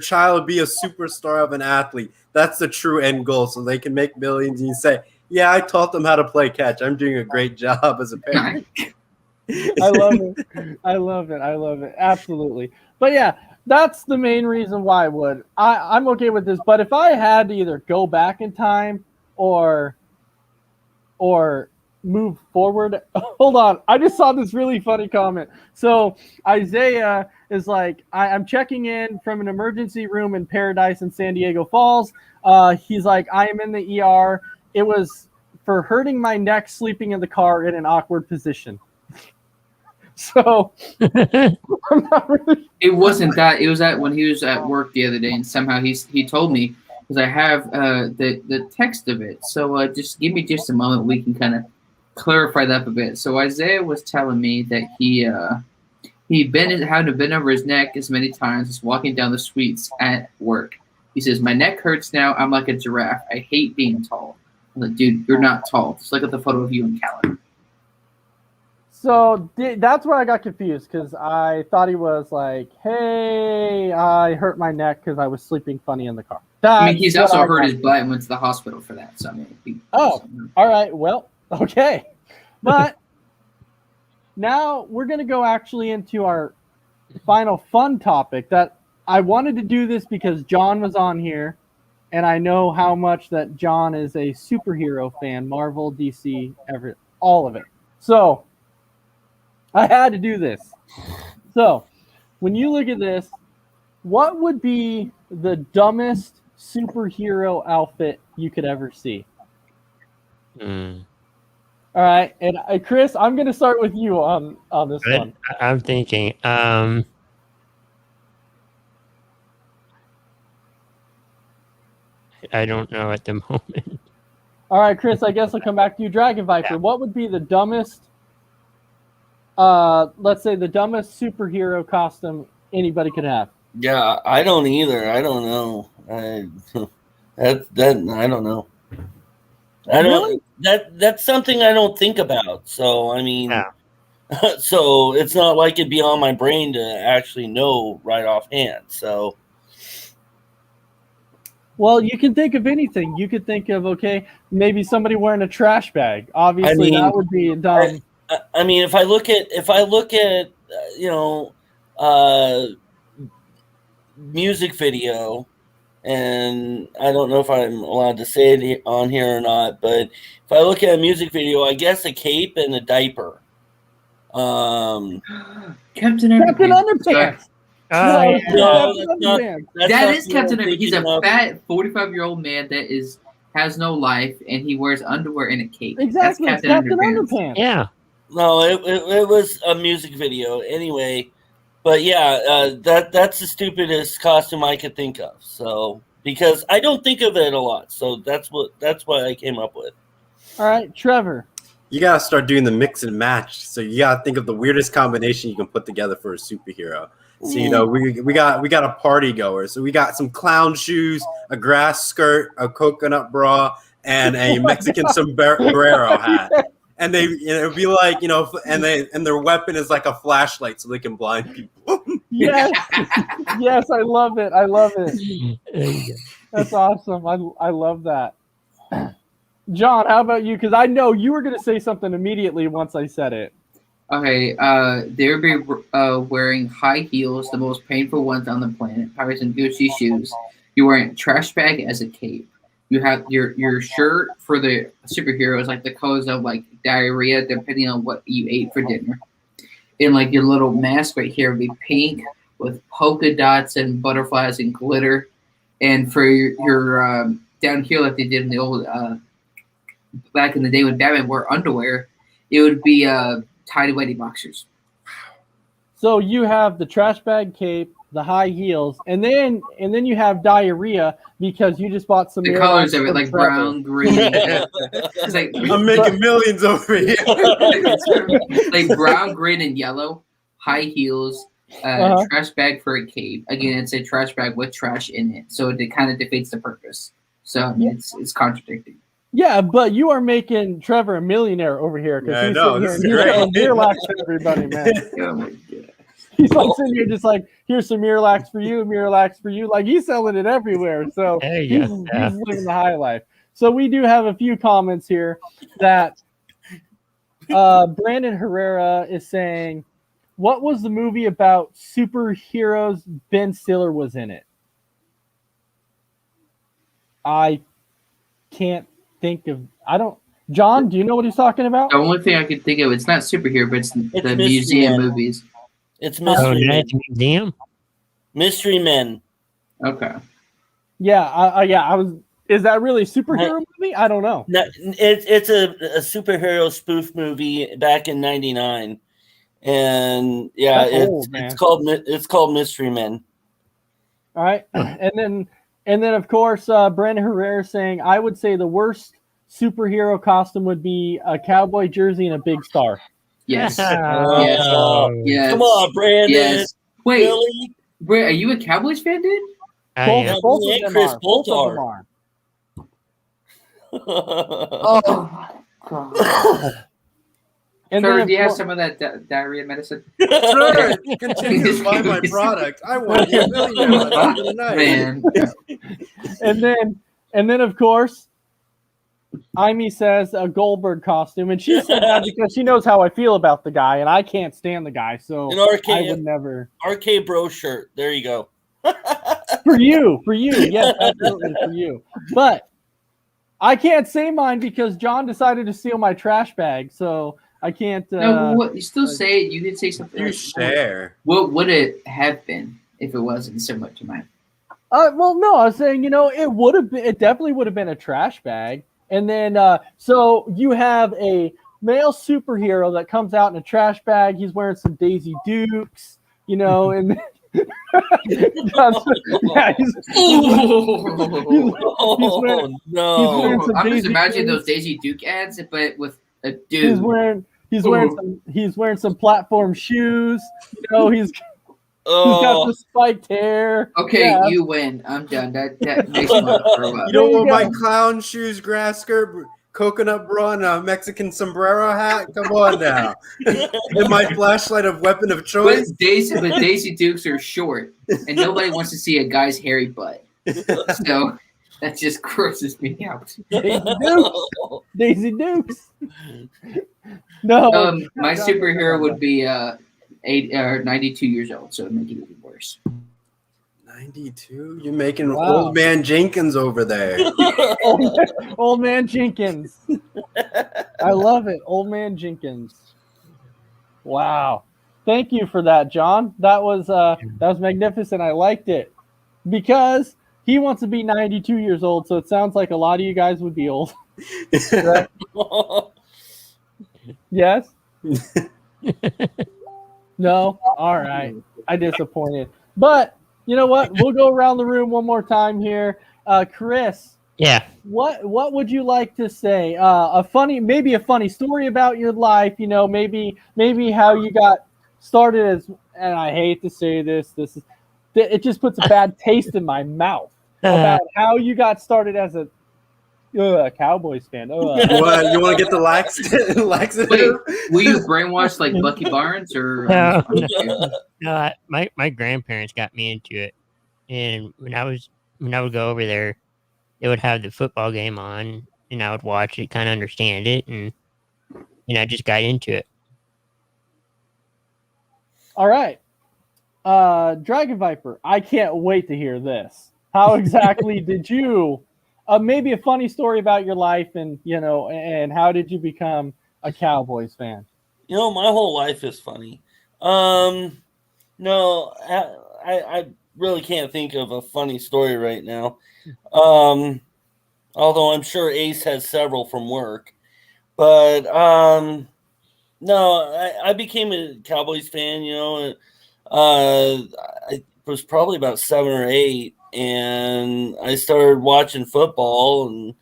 child to be a superstar of an athlete. That's the true end goal, so they can make millions. And you say, "Yeah, I taught them how to play catch. I'm doing a great job as a parent."
I love it. I love it. I love it. Absolutely. But yeah, that's the main reason why I would. I'm okay with this. But if I had to either go back in time or move forward, hold on. I just saw this really funny comment. So Isaiah is like, I'm checking in from an emergency room in Paradise in San Diego Falls. He's like, I am in the ER. It was for hurting my neck sleeping in the car in an awkward position. So I'm not really.
It wasn't that. It was that when he was at work the other day, and somehow he told me, because I have the text of it. So just give me just a moment. We can kind of clarify that a bit. So Isaiah was telling me that he had to bend over his neck as many times as walking down the suites at work. He says, "My neck hurts now. I'm like a giraffe. I hate being tall." I'm like, dude, you're not tall. Just look at the photo of you and Callum.
So that's where I got confused, because I thought he was like, hey, I hurt my neck because I was sleeping funny in the car.
I mean, he's also hurt his butt and went to the hospital for that. So I mean,
all right. Well, okay. But now we're going to go actually into our final fun topic that I wanted to do this because John was on here, and I know how much that John is a superhero fan, Marvel, DC, all of it. So I had to do this. So when you look at this, what would be the dumbest superhero outfit you could ever see? All right, and Chris, I'm going to start with you on this one.
I'm thinking. I don't know at the moment.
All right, Chris, I guess I'll come back to you. Dragon Viper, what would be the dumbest, let's say the dumbest superhero costume anybody could have?
Yeah, I don't either. I don't know. I don't know. I don't.
Really?
That's something I don't think about. So I mean,
Yeah.
so it's not like it'd be on my brain to actually know right offhand. So.
Well, you can think of anything. You could think of, okay, maybe somebody wearing a trash bag. Obviously, that would be dumb.
I mean, if I look at music video, and I don't know if I'm allowed to say it on here or not, but if I look at a music video, I guess a cape and a diaper.
Captain
Underpants.
No,
that is Captain Underpants. He's a fat 45-year-old man that has no life, and he wears underwear and a cape.
Exactly,
that's
Captain Underpants.
Yeah.
No, it was a music video anyway. But yeah, that's the stupidest costume I could think of. So because I don't think of it a lot, so that's what I came up with.
All right, Trevor.
You gotta start doing the mix and match. So you gotta think of the weirdest combination you can put together for a superhero. So we got a party goer. So we got some clown shoes, a grass skirt, a coconut bra, and a Mexican sombrero hat. And it would be like, and their weapon is like a flashlight, so they can blind people.
Yes, yes, I love it. I love it. That's awesome. I love that. John, how about you? Because I know you were going to say something immediately once I said it.
Okay, they would be wearing high heels, the most painful ones on the planet, probably some Gucci shoes. You're wearing a trash bag as a cape. You have your shirt for the superheroes, like the colors of like diarrhea, depending on what you ate for dinner. And like your little mask right here would be pink with polka dots and butterflies and glitter. And for your down here, like they did in the old back in the day when Batman wore underwear, it would be tidy whitey boxers.
So you have the trash bag cape, the high heels, and then you have diarrhea because you just bought some.
The colors of it, like brown, green. It's like,
I'm making millions over here.
like brown, green, and yellow. High heels, trash bag for a cape. Again, it's a trash bag with trash in it, so it kind of defeats the purpose. So I mean, it's contradicting.
Yeah, but you are making Trevor a millionaire over here because he's sitting here and he's selling beer lax to everybody, man.
Oh my God.
He's like sitting here just like, here's some Miralax for you, Miralax for you. Like he's selling it everywhere. So
There
he's,
you go. Yeah.
he's living the high life. So we do have a few comments here that Brandon Herrera is saying, what was the movie about superheroes? Ben Stiller was in it. I can't think of. John, do you know what he's talking about?
The only thing I can think of, it's not superhero, but it's the
Mystery
museum
Men.
movies.
It's
Oh,
Mystery Men.
Night Museum?
Mystery Men.
Okay.
Yeah, I was. Is that really a superhero movie? I don't know.
No, it's a superhero spoof movie back in '99, and yeah,
That's old, man.
it's called Mystery Men.
All right, and then of course Brandon Herrera saying, I would say the worst superhero costume would be a cowboy jersey and a big star.
Yes.
Oh,
Yes.
come on, Brandon.
Yes. Wait,
Really?
wait, are you a Cowboys fan, dude?
I
Both,
am.
both
Yeah,
of them
Chris
are. Both of
Boltar.
them are.
Oh, God.
And
Trevor,
then,
do you have
of
some of that diarrhea medicine?
Sure, continue to buy my product. I want to be a millionaire by the end of the night.
Man.
and then of course, Amy says a Goldberg costume, and she said that because she knows how I feel about the guy, and I can't stand the guy, so
An RK,
I would never.
RK Bro shirt. There you go.
For you, yes, absolutely for you. But I can't say mine because John decided to steal my trash bag, so I can't.
No, what, you still say it. You did say something.
You
like,
share.
What would it have been if it wasn't so much of mine?
Well, no, I was saying, it would have been. It definitely would have been a trash bag. And then, so you have a male superhero that comes out in a trash bag. He's wearing some Daisy Dukes, and yeah, he's wearing some
I'm just
Daisy
imagining
Dukes.
those Daisy Duke ads, but with a dude.
He's wearing some platform shoes. He's got the spiked hair.
Okay,
Yeah.
you win. I'm done. That makes me want to throw up.
You don't want my
go.
clown shoes, grass skirt, coconut bra, and a Mexican sombrero hat? Come on now. And my flashlight of weapon of
But
choice?
Daisy Dukes are short, and nobody wants to see a guy's hairy butt. So that just grosses me out.
Daisy Dukes. No.
My superhero would be 92 years old, so it'd make it even worse.
92? You're making
Wow.
old man Jenkins over there.
Old man Jenkins. I love it. Old man Jenkins. Wow. Thank you for that, John. That was magnificent. I liked it because he wants to be 92 years old, so it sounds like a lot of you guys would be old. Right? Yes? No? All right. I disappointed. But you know what? We'll go around the room one more time here. Chris,
Yeah.
what would you like to say? Maybe a funny story about your life, maybe how you got started as, and I hate to say this, it just puts a bad taste in my mouth about how you got started as a Cowboys fan.
What, you want to get the laxative?
Wait, were you brainwashed like Bucky Barnes or?
No, my grandparents got me into it, and when I would go over there, they would have the football game on, and I would watch it, kind of understand it, and I just got into it.
All right. Dragon Viper, I can't wait to hear this. How exactly did you, maybe a funny story about your life and how did you become a Cowboys fan?
My whole life is funny. No, I really can't think of a funny story right now. Although I'm sure Ace has several from work. But no, I became a Cowboys fan, I was probably about 7 or 8, and I started watching football and,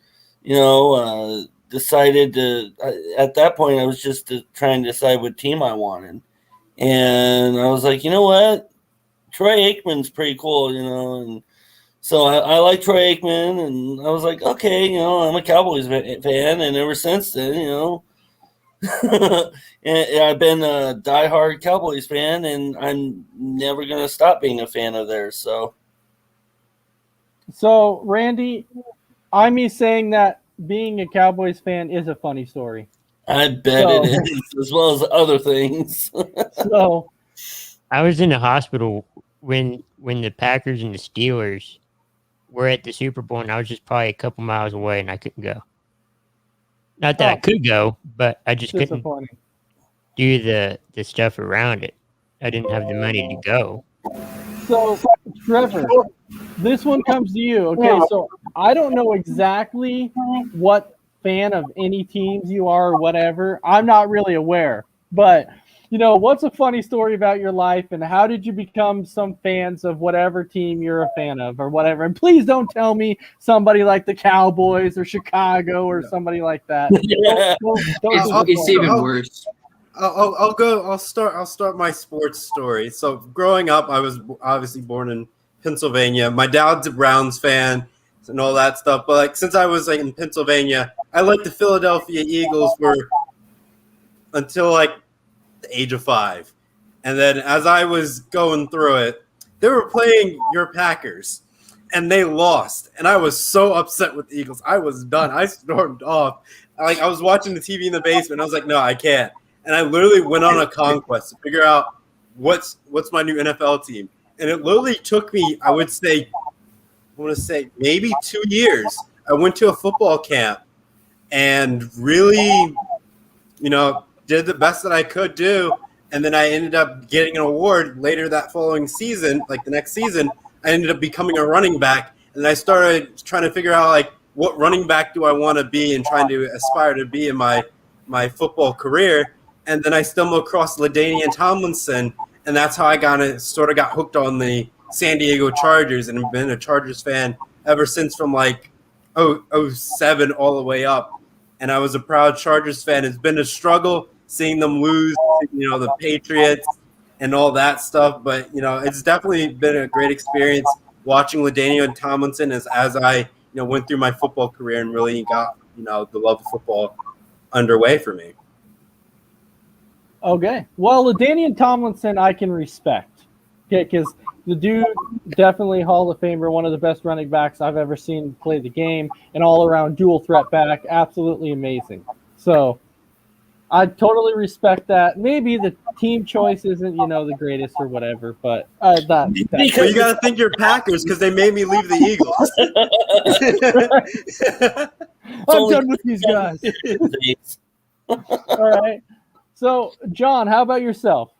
decided to, at that point, I was just trying to decide what team I wanted. And I was like, you know what? Troy Aikman's pretty cool, and so I like Troy Aikman, and I was like, okay, I'm a Cowboys fan, and ever since then, And I've been a diehard Cowboys fan, and I'm never going to stop being a fan of theirs.
So, Randy, I'm me saying that being a Cowboys fan is a funny story.
I bet it is, as well as other things.
So,
I was in the hospital when the Packers and the Steelers were at the Super Bowl, and I was just probably a couple miles away, and I couldn't go. Not that I could go, but I just couldn't do the stuff around it. I didn't have the money to go.
So, Trevor, this one comes to you. Okay, so I don't know exactly what fan of any teams you are or whatever. I'm not really aware. But, what's a funny story about your life, and how did you become some fans of whatever team you're a fan of or whatever? And please don't tell me somebody like the Cowboys or Chicago or somebody like that.
It's even worse.
I'll start my sports story. So growing up, I was obviously born in Pennsylvania. My dad's a Browns fan and all that stuff. But since I was in Pennsylvania, I liked the Philadelphia Eagles until the age of 5. And then as I was going through it, they were playing your Packers and they lost. And I was so upset with the Eagles. I was done. I stormed off. I was watching the TV in the basement. I was like, no, I can't. And I literally went on a conquest to figure out what's my new NFL team. And it literally took me, I want to say maybe 2 years. I went to a football camp and really, did the best that I could do. And then I ended up getting an award later that following season, the next season. I ended up becoming a running back. And I started trying to figure out, what running back do I want to be and trying to aspire to be in my football career. And then I stumbled across LaDainian Tomlinson, and that's how I sort of got hooked on the San Diego Chargers and have been a Chargers fan ever since from 07 all the way up. And I was a proud Chargers fan. It's been a struggle seeing them lose, the Patriots and all that stuff. But, it's definitely been a great experience watching LaDainian Tomlinson as I, went through my football career and really got, the love of football underway for me.
Okay. Well, LaDainian Tomlinson I can respect. Okay, because the dude definitely Hall of Famer, one of the best running backs I've ever seen play the game, an all-around dual threat back, absolutely amazing. So I totally respect that. Maybe the team choice isn't, the greatest or whatever, but
because you got to think you're Packers because they made me leave the
Eagles. I'm done with these guys. All right. So, John, how about yourself?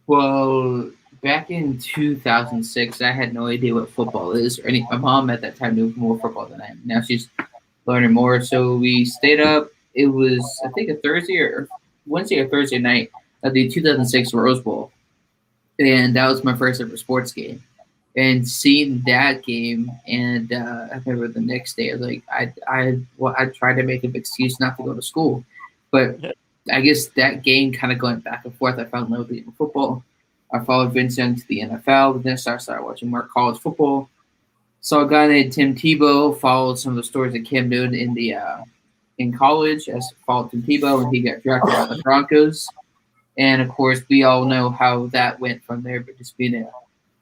Well, back in 2006, I had no idea what football is. My mom at that time knew more football than I am. Now she's learning more. So we stayed up. It was, I think, a Wednesday or Thursday night of the 2006 Rose Bowl. And that was my first ever sports game. And seeing that game, and I remember the next day, I tried to make an excuse not to go to school. But I guess that game kind of going back and forth, I fell in love with football. I followed Vince Young to the NFL. Then I started watching more college football. Saw a guy named Tim Tebow, followed some of the stories that Cam did in college. I followed Tim Tebow, and he got drafted by the Broncos. And, of course, we all know how that went from there. But just being a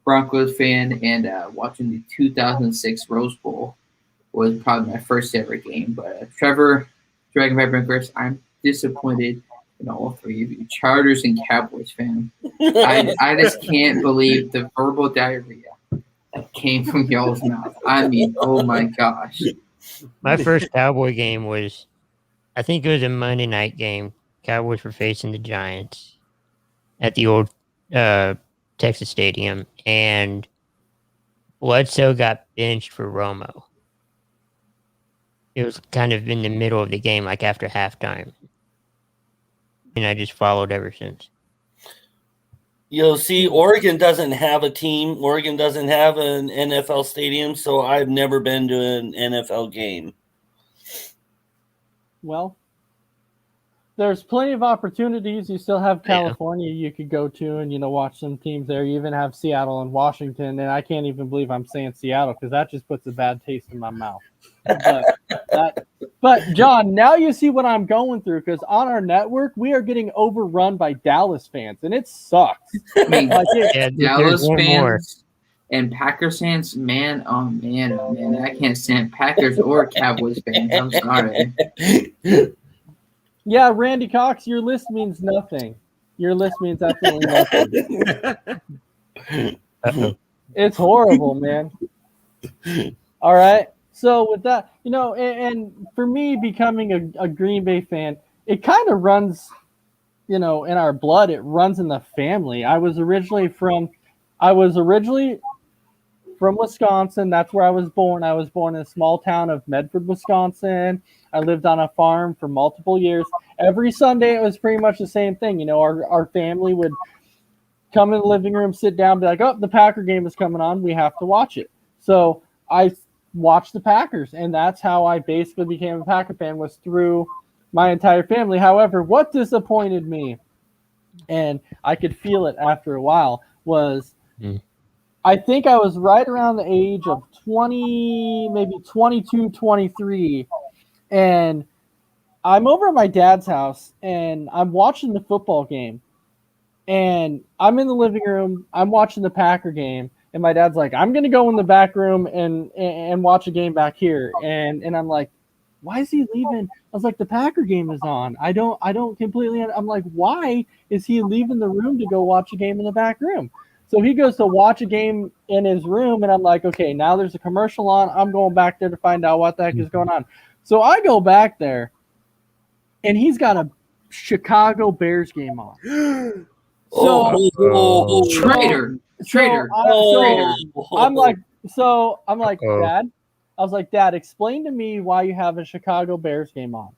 Broncos fan and watching the 2006 Rose Bowl was probably my first ever game. But Trevor, Dragon Vibrant, I'm disappointed in all three of you, Chargers and Cowboys fan. I just can't believe the verbal diarrhea that came from y'all's mouth. I mean, oh my gosh.
My first Cowboy game was, I think it was a Monday night game. Cowboys were facing the Giants at the old Texas Stadium, and Bledsoe got benched for Romo. It was kind of in the middle of the game, after halftime. And I just followed ever since.
See, Oregon doesn't have a team. Oregon doesn't have an NFL stadium, so I've never been to an NFL game.
Well, there's plenty of opportunities. You still have California you could go to and watch some teams there. You even have Seattle and Washington, and I can't even believe I'm saying Seattle because that just puts a bad taste in my mouth. But John, now you see what I'm going through because on our network we are getting overrun by Dallas fans, and it sucks.
I mean,
Yeah,
Dallas
there's one more.
fans and Packers fans, man, oh man, I can't stand Packers or Cowboys fans. I'm sorry.
Yeah, Randy Cox, your list means nothing. Your list means absolutely nothing. It's horrible, man. All right. So with that, and for me becoming a Green Bay fan, it kind of runs, in our blood. It runs in the family. I was originally from Wisconsin. That's where I was born. I was born in a small town of Medford, Wisconsin. I lived on a farm for multiple years. Every Sunday, it was pretty much the same thing. Our family would come in the living room, sit down, be like, oh, the Packer game is coming on. We have to watch it. So I watched the Packers, and that's how I basically became a Packer fan, was through my entire family. However, what disappointed me, and I could feel it after a while, was I think I was right around the age of 20, maybe 22, 23, and I'm over at my dad's house, and I'm watching the football game, and I'm in the living room, I'm watching the Packer game, and my dad's like, I'm going to go in the back room and watch a game back here, and I'm like, why is he leaving? I was like, the Packer game is on. I don't completely, I'm like, why is he leaving the room to go watch a game in the back room? So he goes to watch a game in his room, and I'm like, okay, now there's a commercial on. I'm going back there to find out what the heck is going on. So I go back there, and he's got a Chicago Bears game on.
Traitor.
I'm like, Dad, I was like, Dad, explain to me why you have a Chicago Bears game on.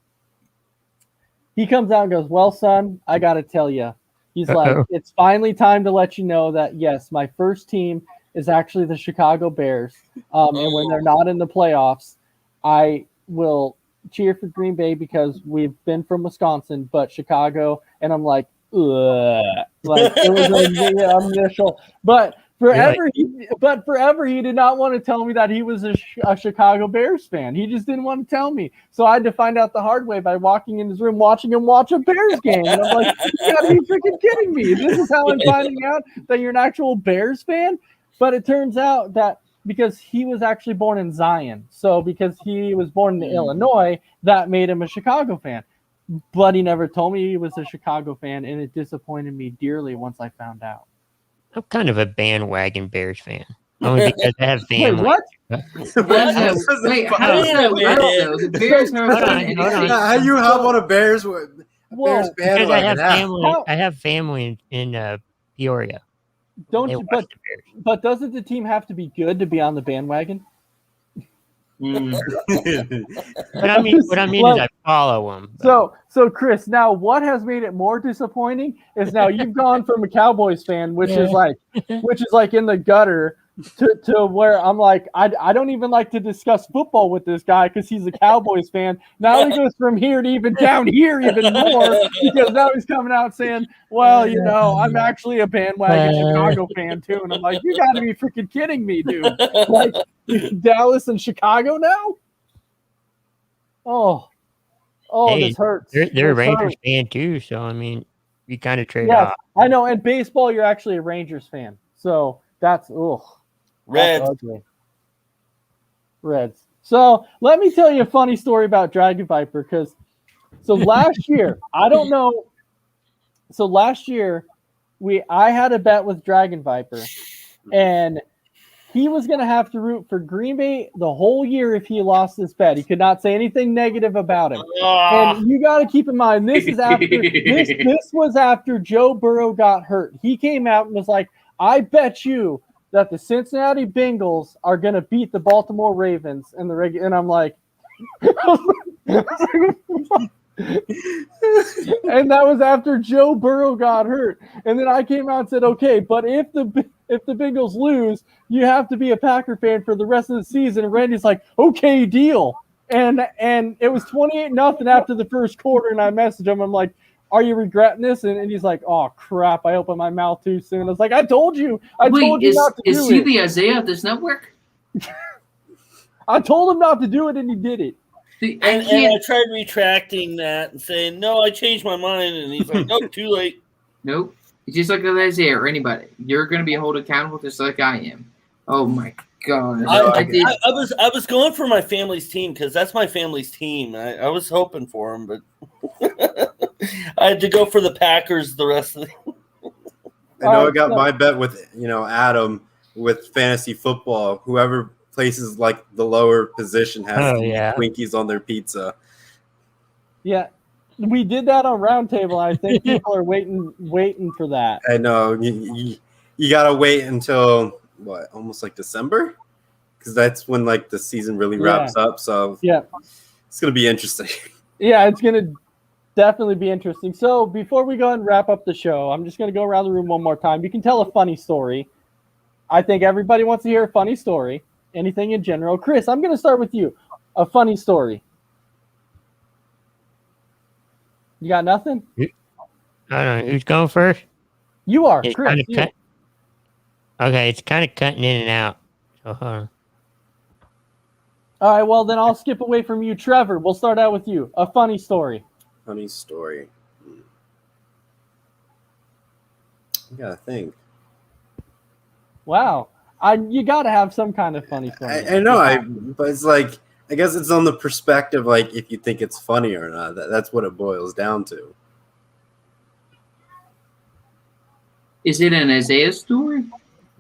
He comes out and goes, well, son, I got to tell you. He's like, it's finally time to let you know that, yes, my first team is actually the Chicago Bears. And when they're not in the playoffs, I will cheer for Green Bay because we've been from Wisconsin, but Chicago. And I'm like, ugh. Like, it was an initial. But forever he did not want to tell me that he was a Chicago Bears fan. He just didn't want to tell me. So I had to find out the hard way by walking in his room, watching him watch a Bears game. And I'm like, you gotta be freaking kidding me. This is how I'm finding out that you're an actual Bears fan? But it turns out that because he was actually born in Zion. So because he was born in Illinois, that made him a Chicago fan. But he never told me he was a Chicago fan, and it disappointed me dearly once I found out.
I'm kind of a bandwagon Bears fan. Only because I have family.
Wait, what?
Wait, how does that work, though? The Bears are
Hold on.
How you have on a Bears fan?
Because I have family. I have family in Peoria.
Don't you? But doesn't the team have to be good to be on the bandwagon?
What I mean is I follow them.
So Chris, now what has made it more disappointing is now you've gone from a Cowboys fan, which is like in the gutter, to where I'm like, I don't even like to discuss football with this guy because he's a Cowboys fan. Now he goes from here to even down here even more because now he's coming out saying, well, I'm actually a bandwagon Chicago fan too. And I'm like, you got to be freaking kidding me, dude. Like Dallas and Chicago now? Oh,
hey,
this hurts.
They're a Rangers fan too, so I mean, you kind of trade off.
I know. And baseball, you're actually a Rangers fan, so that's
Reds.
Reds. So let me tell you a funny story about Dragon Viper because last year, I don't know. So last year, I had a bet with Dragon Viper, and he was going to have to root for Green Bay the whole year if he lost this bet. He could not say anything negative about him. And you got to keep in mind, this is after this was after Joe Burrow got hurt. He came out and was like, I bet you that the Cincinnati Bengals are going to beat the Baltimore Ravens in the regular. And I'm like, and that was after Joe Burrow got hurt. And then I came out and said, okay, but if the Bengals lose, you have to be a Packer fan for the rest of the season. And Randy's like, okay, deal. And it was 28-0 after the first quarter, and I messaged him. I'm like, "Are you regretting this?" And he's like, "Oh crap! I opened my mouth too soon." I was like, "I told you! I told you not to do it."
Is he the Isaiah of this network?
I told him not to do it, and he did it.
See,
And I tried retracting that and saying, no, I changed my mind. And he's like, nope, too late.
Nope. It's just like Isaiah or anybody. You're going to be held accountable just like I am. Oh, my God.
I was going for my family's team because that's my family's team. I was hoping for them, but I had to go for the Packers the rest of the
I know I got my bet with, Adam with fantasy football. Whoever places like the lower position has to eat Twinkies on their pizza.
Yeah, we did that on Roundtable. I think people are waiting for that.
I know you gotta wait until what, almost like December, because that's when like the season really wraps up. So it's gonna be interesting.
Yeah, it's gonna definitely be interesting. So before we go and wrap up the show, I'm just gonna go around the room one more time. You can tell a funny story. I think everybody wants to hear a funny story. Anything in general. Chris, I'm going to start with you. A funny story. You got nothing?
I don't know. Who's going first?
You are,
It's
Chris.
Okay, it's kind of cutting in and out. So hold on.
All right, well, then I'll skip away from you. Trevor, we'll start out with you. A funny story.
Funny story. I gotta think.
Wow. You got to have some kind of funny story.
I know, but it's like, I guess it's on the perspective, like, if you think it's funny or not. That's what it boils down to.
Is it an Isaiah story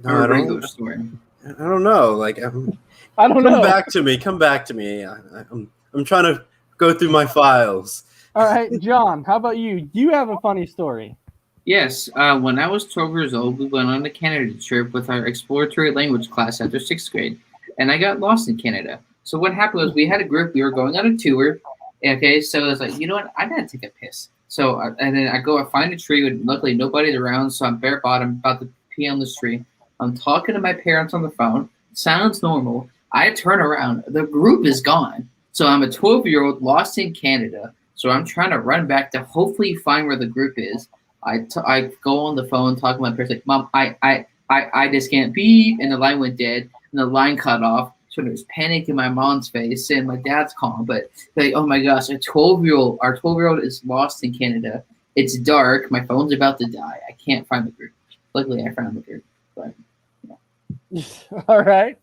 or a regular story?
I don't know. Like,
I don't know.
Come back to me. I'm trying to go through my files.
All right, John, how about you? Do you have a funny story?
Yes. When I was 12 years old, we went on a Canada trip with our exploratory language class after 6th grade, and I got lost in Canada. So what happened was we had a group. We were going on a tour. Okay, so I was like, you know what? I gotta take a piss. So and then I find a tree. With luckily nobody's around, so I'm bare bottom, about to pee on this tree. I'm talking to my parents on the phone. Sounds normal. I turn around. The group is gone. So I'm a 12-year-old lost in Canada. So I'm trying to run back to hopefully find where the group is. I go on the phone, talk to my parents, like, Mom, I just can't beep, and the line went dead, and the line cut off. So there's panic in my mom's face, and my dad's calm, but like, oh my gosh, our 12-year-old is lost in Canada. It's dark. My phone's about to die. I can't find the group. Luckily, I found the group. But
all right.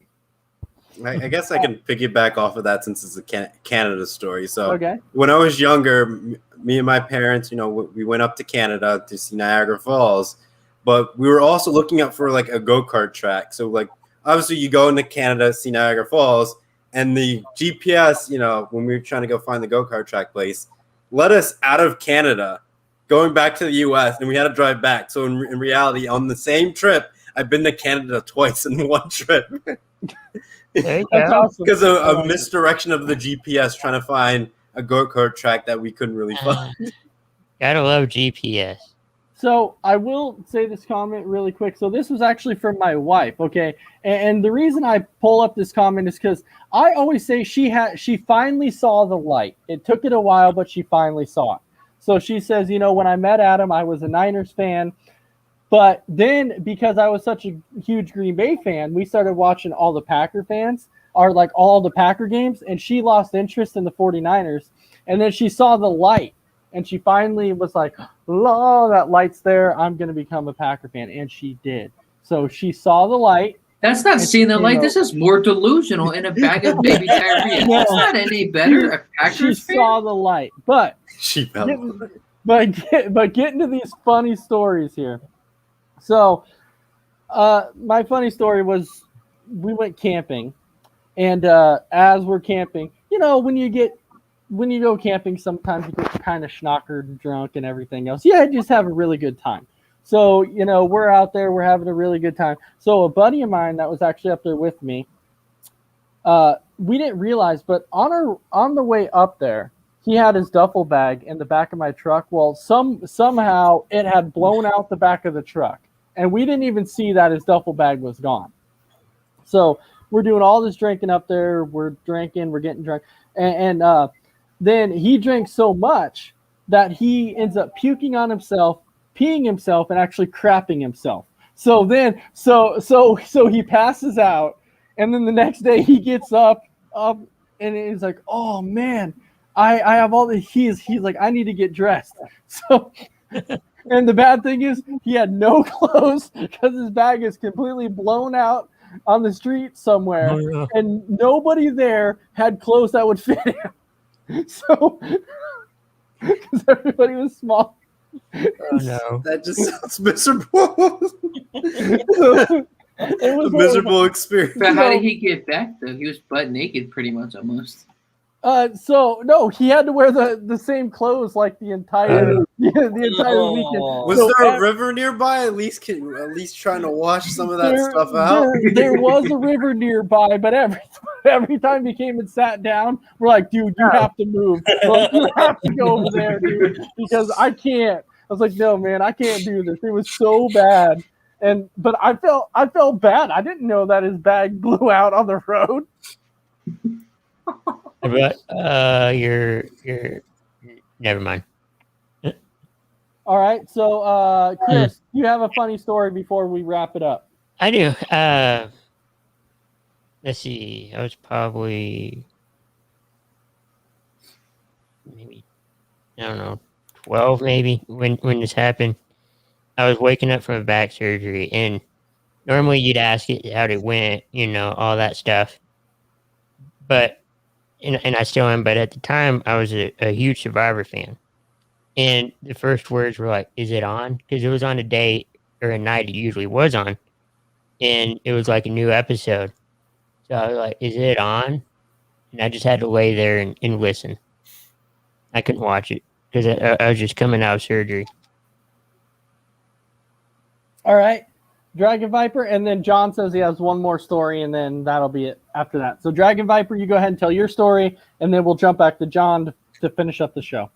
I guess I can piggyback off of that since it's a Canada story. So
okay.
When I was younger, me and my parents, we went up to Canada to see Niagara Falls, but we were also looking up for like a go-kart track. So like, obviously you go into Canada, see Niagara Falls, and the GPS, when we were trying to go find the go-kart track place, led us out of Canada, going back to the U.S., and we had to drive back. So in reality, on the same trip, I've been to Canada twice in one trip.
There you
That's
go.
awesome.
Because of a misdirection of the GPS trying to find a go-kart track that we couldn't really find.
Gotta love GPS.
So I will say this comment really quick. So this was actually from my wife, okay? And the reason I pull up this comment is because I always say she finally saw the light. It took it a while, but she finally saw it. So she says, when I met Adam, I was a Niners fan. But then because I was such a huge Green Bay fan, we started watching all the Packer fans, or like all the Packer games, and she lost interest in the 49ers. And then she saw the light, and she finally was like, oh, that light's there. I'm going to become a Packer fan. And she did. So she saw the light.
That's not seeing the light. This is more delusional in a bag of baby diarrhea. That's not any better. A Packers
She saw the light. But
She fell.
but getting to these funny stories here. So my funny story was we went camping, and as we're camping, when you go camping, sometimes you get kind of schnockered, drunk, and everything else. Yeah, just have a really good time. So, we're out there, we're having a really good time. So a buddy of mine that was actually up there with me, we didn't realize, but on the way up there, he had his duffel bag in the back of my truck. Well, somehow it had blown out the back of the truck, and we didn't even see that his duffel bag was gone. So we're doing all this drinking up there. We're drinking, we're getting drunk. and then he drank so much that he ends up puking on himself, peeing himself, and actually crapping himself. So then, so he passes out, and then the next day he gets up, and he's like, "Oh man, I have all the." He's like, "I need to get dressed." So, and the bad thing is, he had no clothes because his bag is completely blown out on the street somewhere,
Oh, no.
and nobody there had clothes that would fit him. So, because everybody was small.
Oh, no.
That just sounds miserable.
It was
A miserable experience.
But how did he get back though? He was butt naked, pretty much almost.
So no, he had to wear the same clothes like the entire the entire weekend.
Was
So
there a river nearby? At least trying to wash some of that stuff out.
There was a river nearby, but every time he came and sat down, we're like, dude, you have to move. Bro, you have to go over there, dude, because I can't. I was like, no, man, I can't do this. It was so bad. But I felt bad. I didn't know that his bag blew out on the road.
But you're never mind.
All right, so Chris, you have a funny story before we wrap it up.
I do. Let's see. I was probably maybe, I don't know, 12 maybe when this happened. I was waking up from a back surgery, and normally you'd ask it how it went, all that stuff. But and I still am. But at the time, I was a huge Survivor fan, and the first words were like, "Is it on?" Because it was on a day or a night it usually was on, and it was like a new episode. So I was like, "Is it on?" And I just had to lay there and listen. I couldn't watch it because I was just coming out of surgery.
All right, Dragon Viper, and then John says he has one more story, and then that'll be it after that. So Dragon Viper, you go ahead and tell your story, and then we'll jump back to John to finish up the show.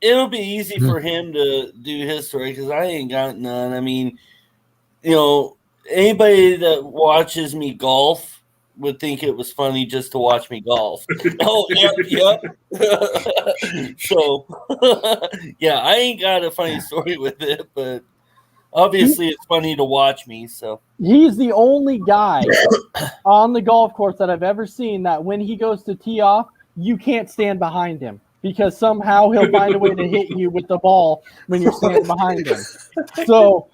It'll be easy for him to do his story because I ain't got none. I mean, anybody that watches me golf would think it was funny just to watch me golf. Oh, yep. So, yeah, I ain't got a funny story with it, but obviously it's funny to watch me. So
he's the only guy on the golf course that I've ever seen that when he goes to tee off, you can't stand behind him because somehow he'll find a way to hit you with the ball when you're standing behind him. So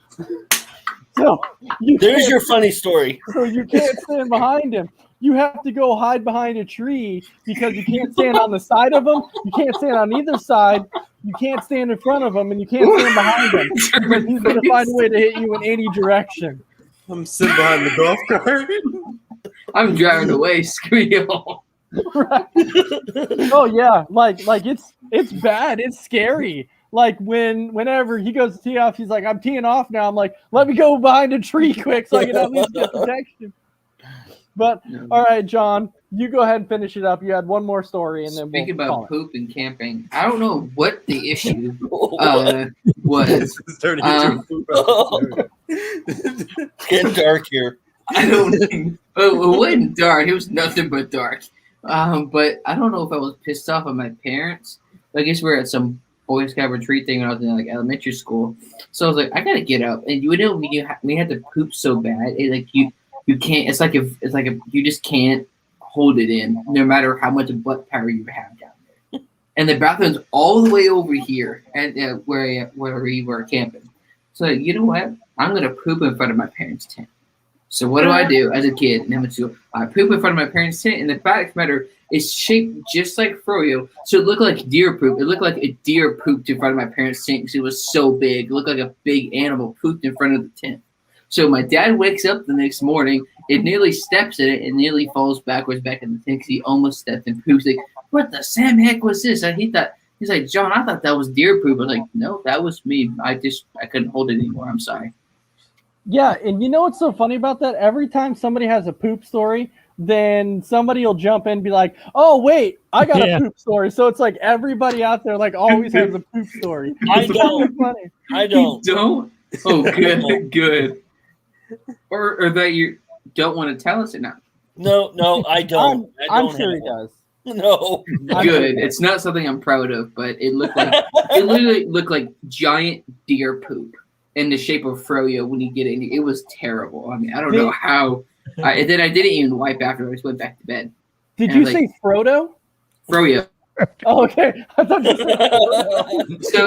there's your funny story.
So you can't stand behind him. You have to go hide behind a tree because you can't stand on the side of him. You can't stand on either side. You can't stand in front of him, and you can't stand behind him because he's going to find a way to hit you in any direction.
I'm sitting behind the golf cart.
I'm driving away. Screw you.
Right. Oh yeah, like it's bad. It's scary. Like whenever he goes to tee off, he's like, "I'm teeing off now." I'm like, "Let me go behind a tree quick so I can at least get protection." But all right, John, you go ahead and finish it up. You had one more story, and then
Speaking
we'll
about poop and camping, I don't know what the issue was.
It's getting dark here.
I don't. It wasn't dark. It was nothing but dark. But I don't know if I was pissed off at my parents. I guess we were at some Boy Scout retreat thing when I was in like elementary school. So I was like, I gotta get up, and we had to poop so bad. You can't. It's like if you just can't hold it in, no matter how much butt power you have down there. And the bathroom's all the way over here at where we were camping. So you know what? I'm gonna poop in front of my parents' tent. So what do I do as a kid? I poop in front of my parents' tent, and the fact of the matter is shaped just like froyo. So it looked like deer poop. It looked like a deer pooped in front of my parents' tent because it was so big. It looked like a big animal pooped in front of the tent. So my dad wakes up the next morning, it nearly steps in it and nearly falls backwards back in the tent because he almost stepped and poops. Like, what the Sam heck was this? And he's like, John, I thought that was deer poop. I was like, no, that was me. I couldn't hold it anymore. I'm sorry.
Yeah, and you know what's so funny about that? Every time somebody has a poop story, then somebody will jump in and be like, oh, wait, I got a poop story. So it's like everybody out there like always has a poop story.
I don't.
Funny.
I don't.
You don't? Oh, good, good. Or that you don't want to tell us or not.
No, I don't.
I'm sure he does.
No.
Good. It's not something I'm proud of, but it literally looked like giant deer poop in the shape of froyo when you get it. It was terrible. I mean, I don't know how. And then I didn't even wipe after. I just went back to bed.
Did you say Frodo?
Froyo.
Oh, okay. I thought you said Frodo.
So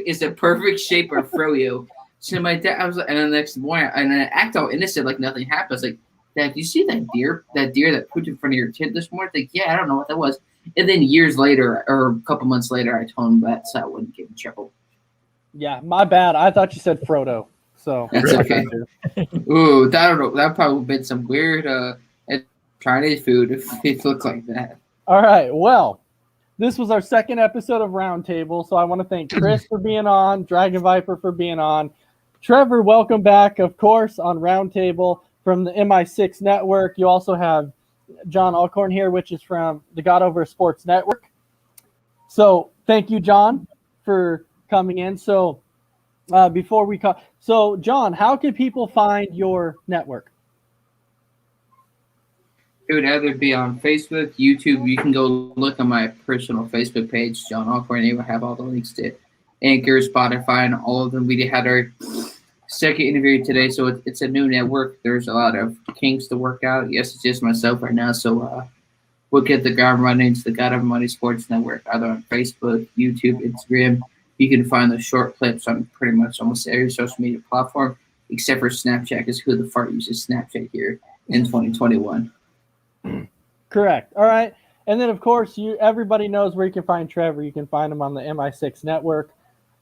it's a perfect shape of froyo. So my dad, I was like, and then the next morning, and I act all innocent like nothing happened. I was like, Dad, you see that deer that pooped in front of your tent this morning? Like, yeah, I don't know what that was. And then years later, or a couple months later, I told him that so I wouldn't get in trouble.
Yeah, my bad. I thought you said Frodo. So
that's okay. Ooh, that probably would have been some weird Chinese food if it looked like that.
All right. Well, this was our second episode of Roundtable, so I want to thank Chris for being on, Dragon Viper for being on. Trevor, welcome back, of course, on Roundtable from the MI6 Network. You also have John Alcorn here, which is from the God Over Sports Network. So thank you, John, for coming in. So before we call, so John, how can people find your network?
It would either be on Facebook, YouTube. You can go look on my personal Facebook page, John Alcorn. It will have all the links to Anchor, Spotify, and all of them. We had our second interview today, so it's a new network. There's a lot of kinks to work out. Yes, it's just myself right now, so we'll get the ground running to the God of Money Sports Network, either on Facebook, YouTube, Instagram. You can find the short clips on pretty much almost every social media platform, except for Snapchat, because who the fart uses Snapchat here in 2021?
Correct. All right. And then, of course, everybody knows where you can find Trevor. You can find him on the MI6 Network,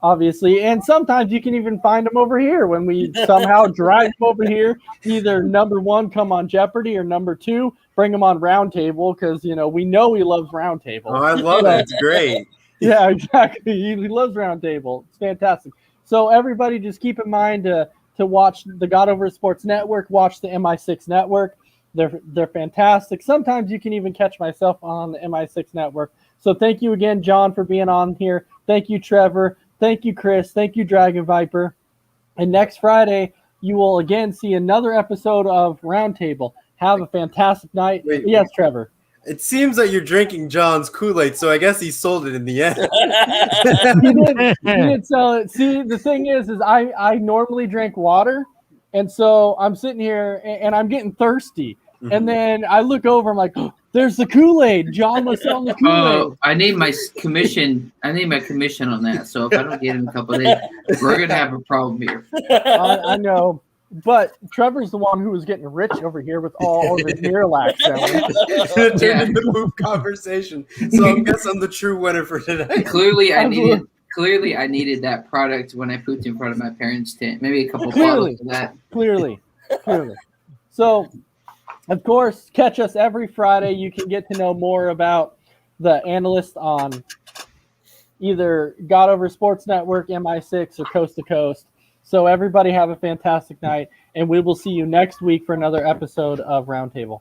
obviously. And sometimes you can even find him over here when we somehow drive him over here. Either number one, come on Jeopardy, or number two, bring him on Roundtable because, we know he loves Roundtable.
Oh, I love it. It's great.
Yeah, exactly. He loves Roundtable. It's fantastic. So everybody just keep in mind to watch the God Over Sports Network, watch the MI6 Network. They're fantastic. Sometimes you can even catch myself on the MI6 Network. So thank you again, John, for being on here. Thank you, Trevor. Thank you, Chris. Thank you, Dragon Viper. And next Friday, you will again see another episode of Roundtable. Have a fantastic night. Yes, Trevor.
It seems that you're drinking John's Kool-Aid, so I guess he sold it in the end.
He did sell it. See, the thing is I normally drink water, and so I'm sitting here and I'm getting thirsty. Mm-hmm. And then I look over, I'm like, oh, there's the Kool-Aid. John was selling the Kool-Aid.
I need my commission. I need my commission on that. So if I don't get it in a couple of days, we're gonna have a problem here.
I know. But Trevor's the one who was getting rich over here with all of his Miralax selling.
It turned into poop conversation. So I guess I'm the true winner for today.
Clearly, I needed that product when I pooped in front of my parents' tent. Maybe a couple bottles of that.
Clearly. So, of course, catch us every Friday. You can get to know more about the analyst on either God Over Sports Network, MI6, or Coast to Coast. So everybody have a fantastic night, and we will see you next week for another episode of Roundtable.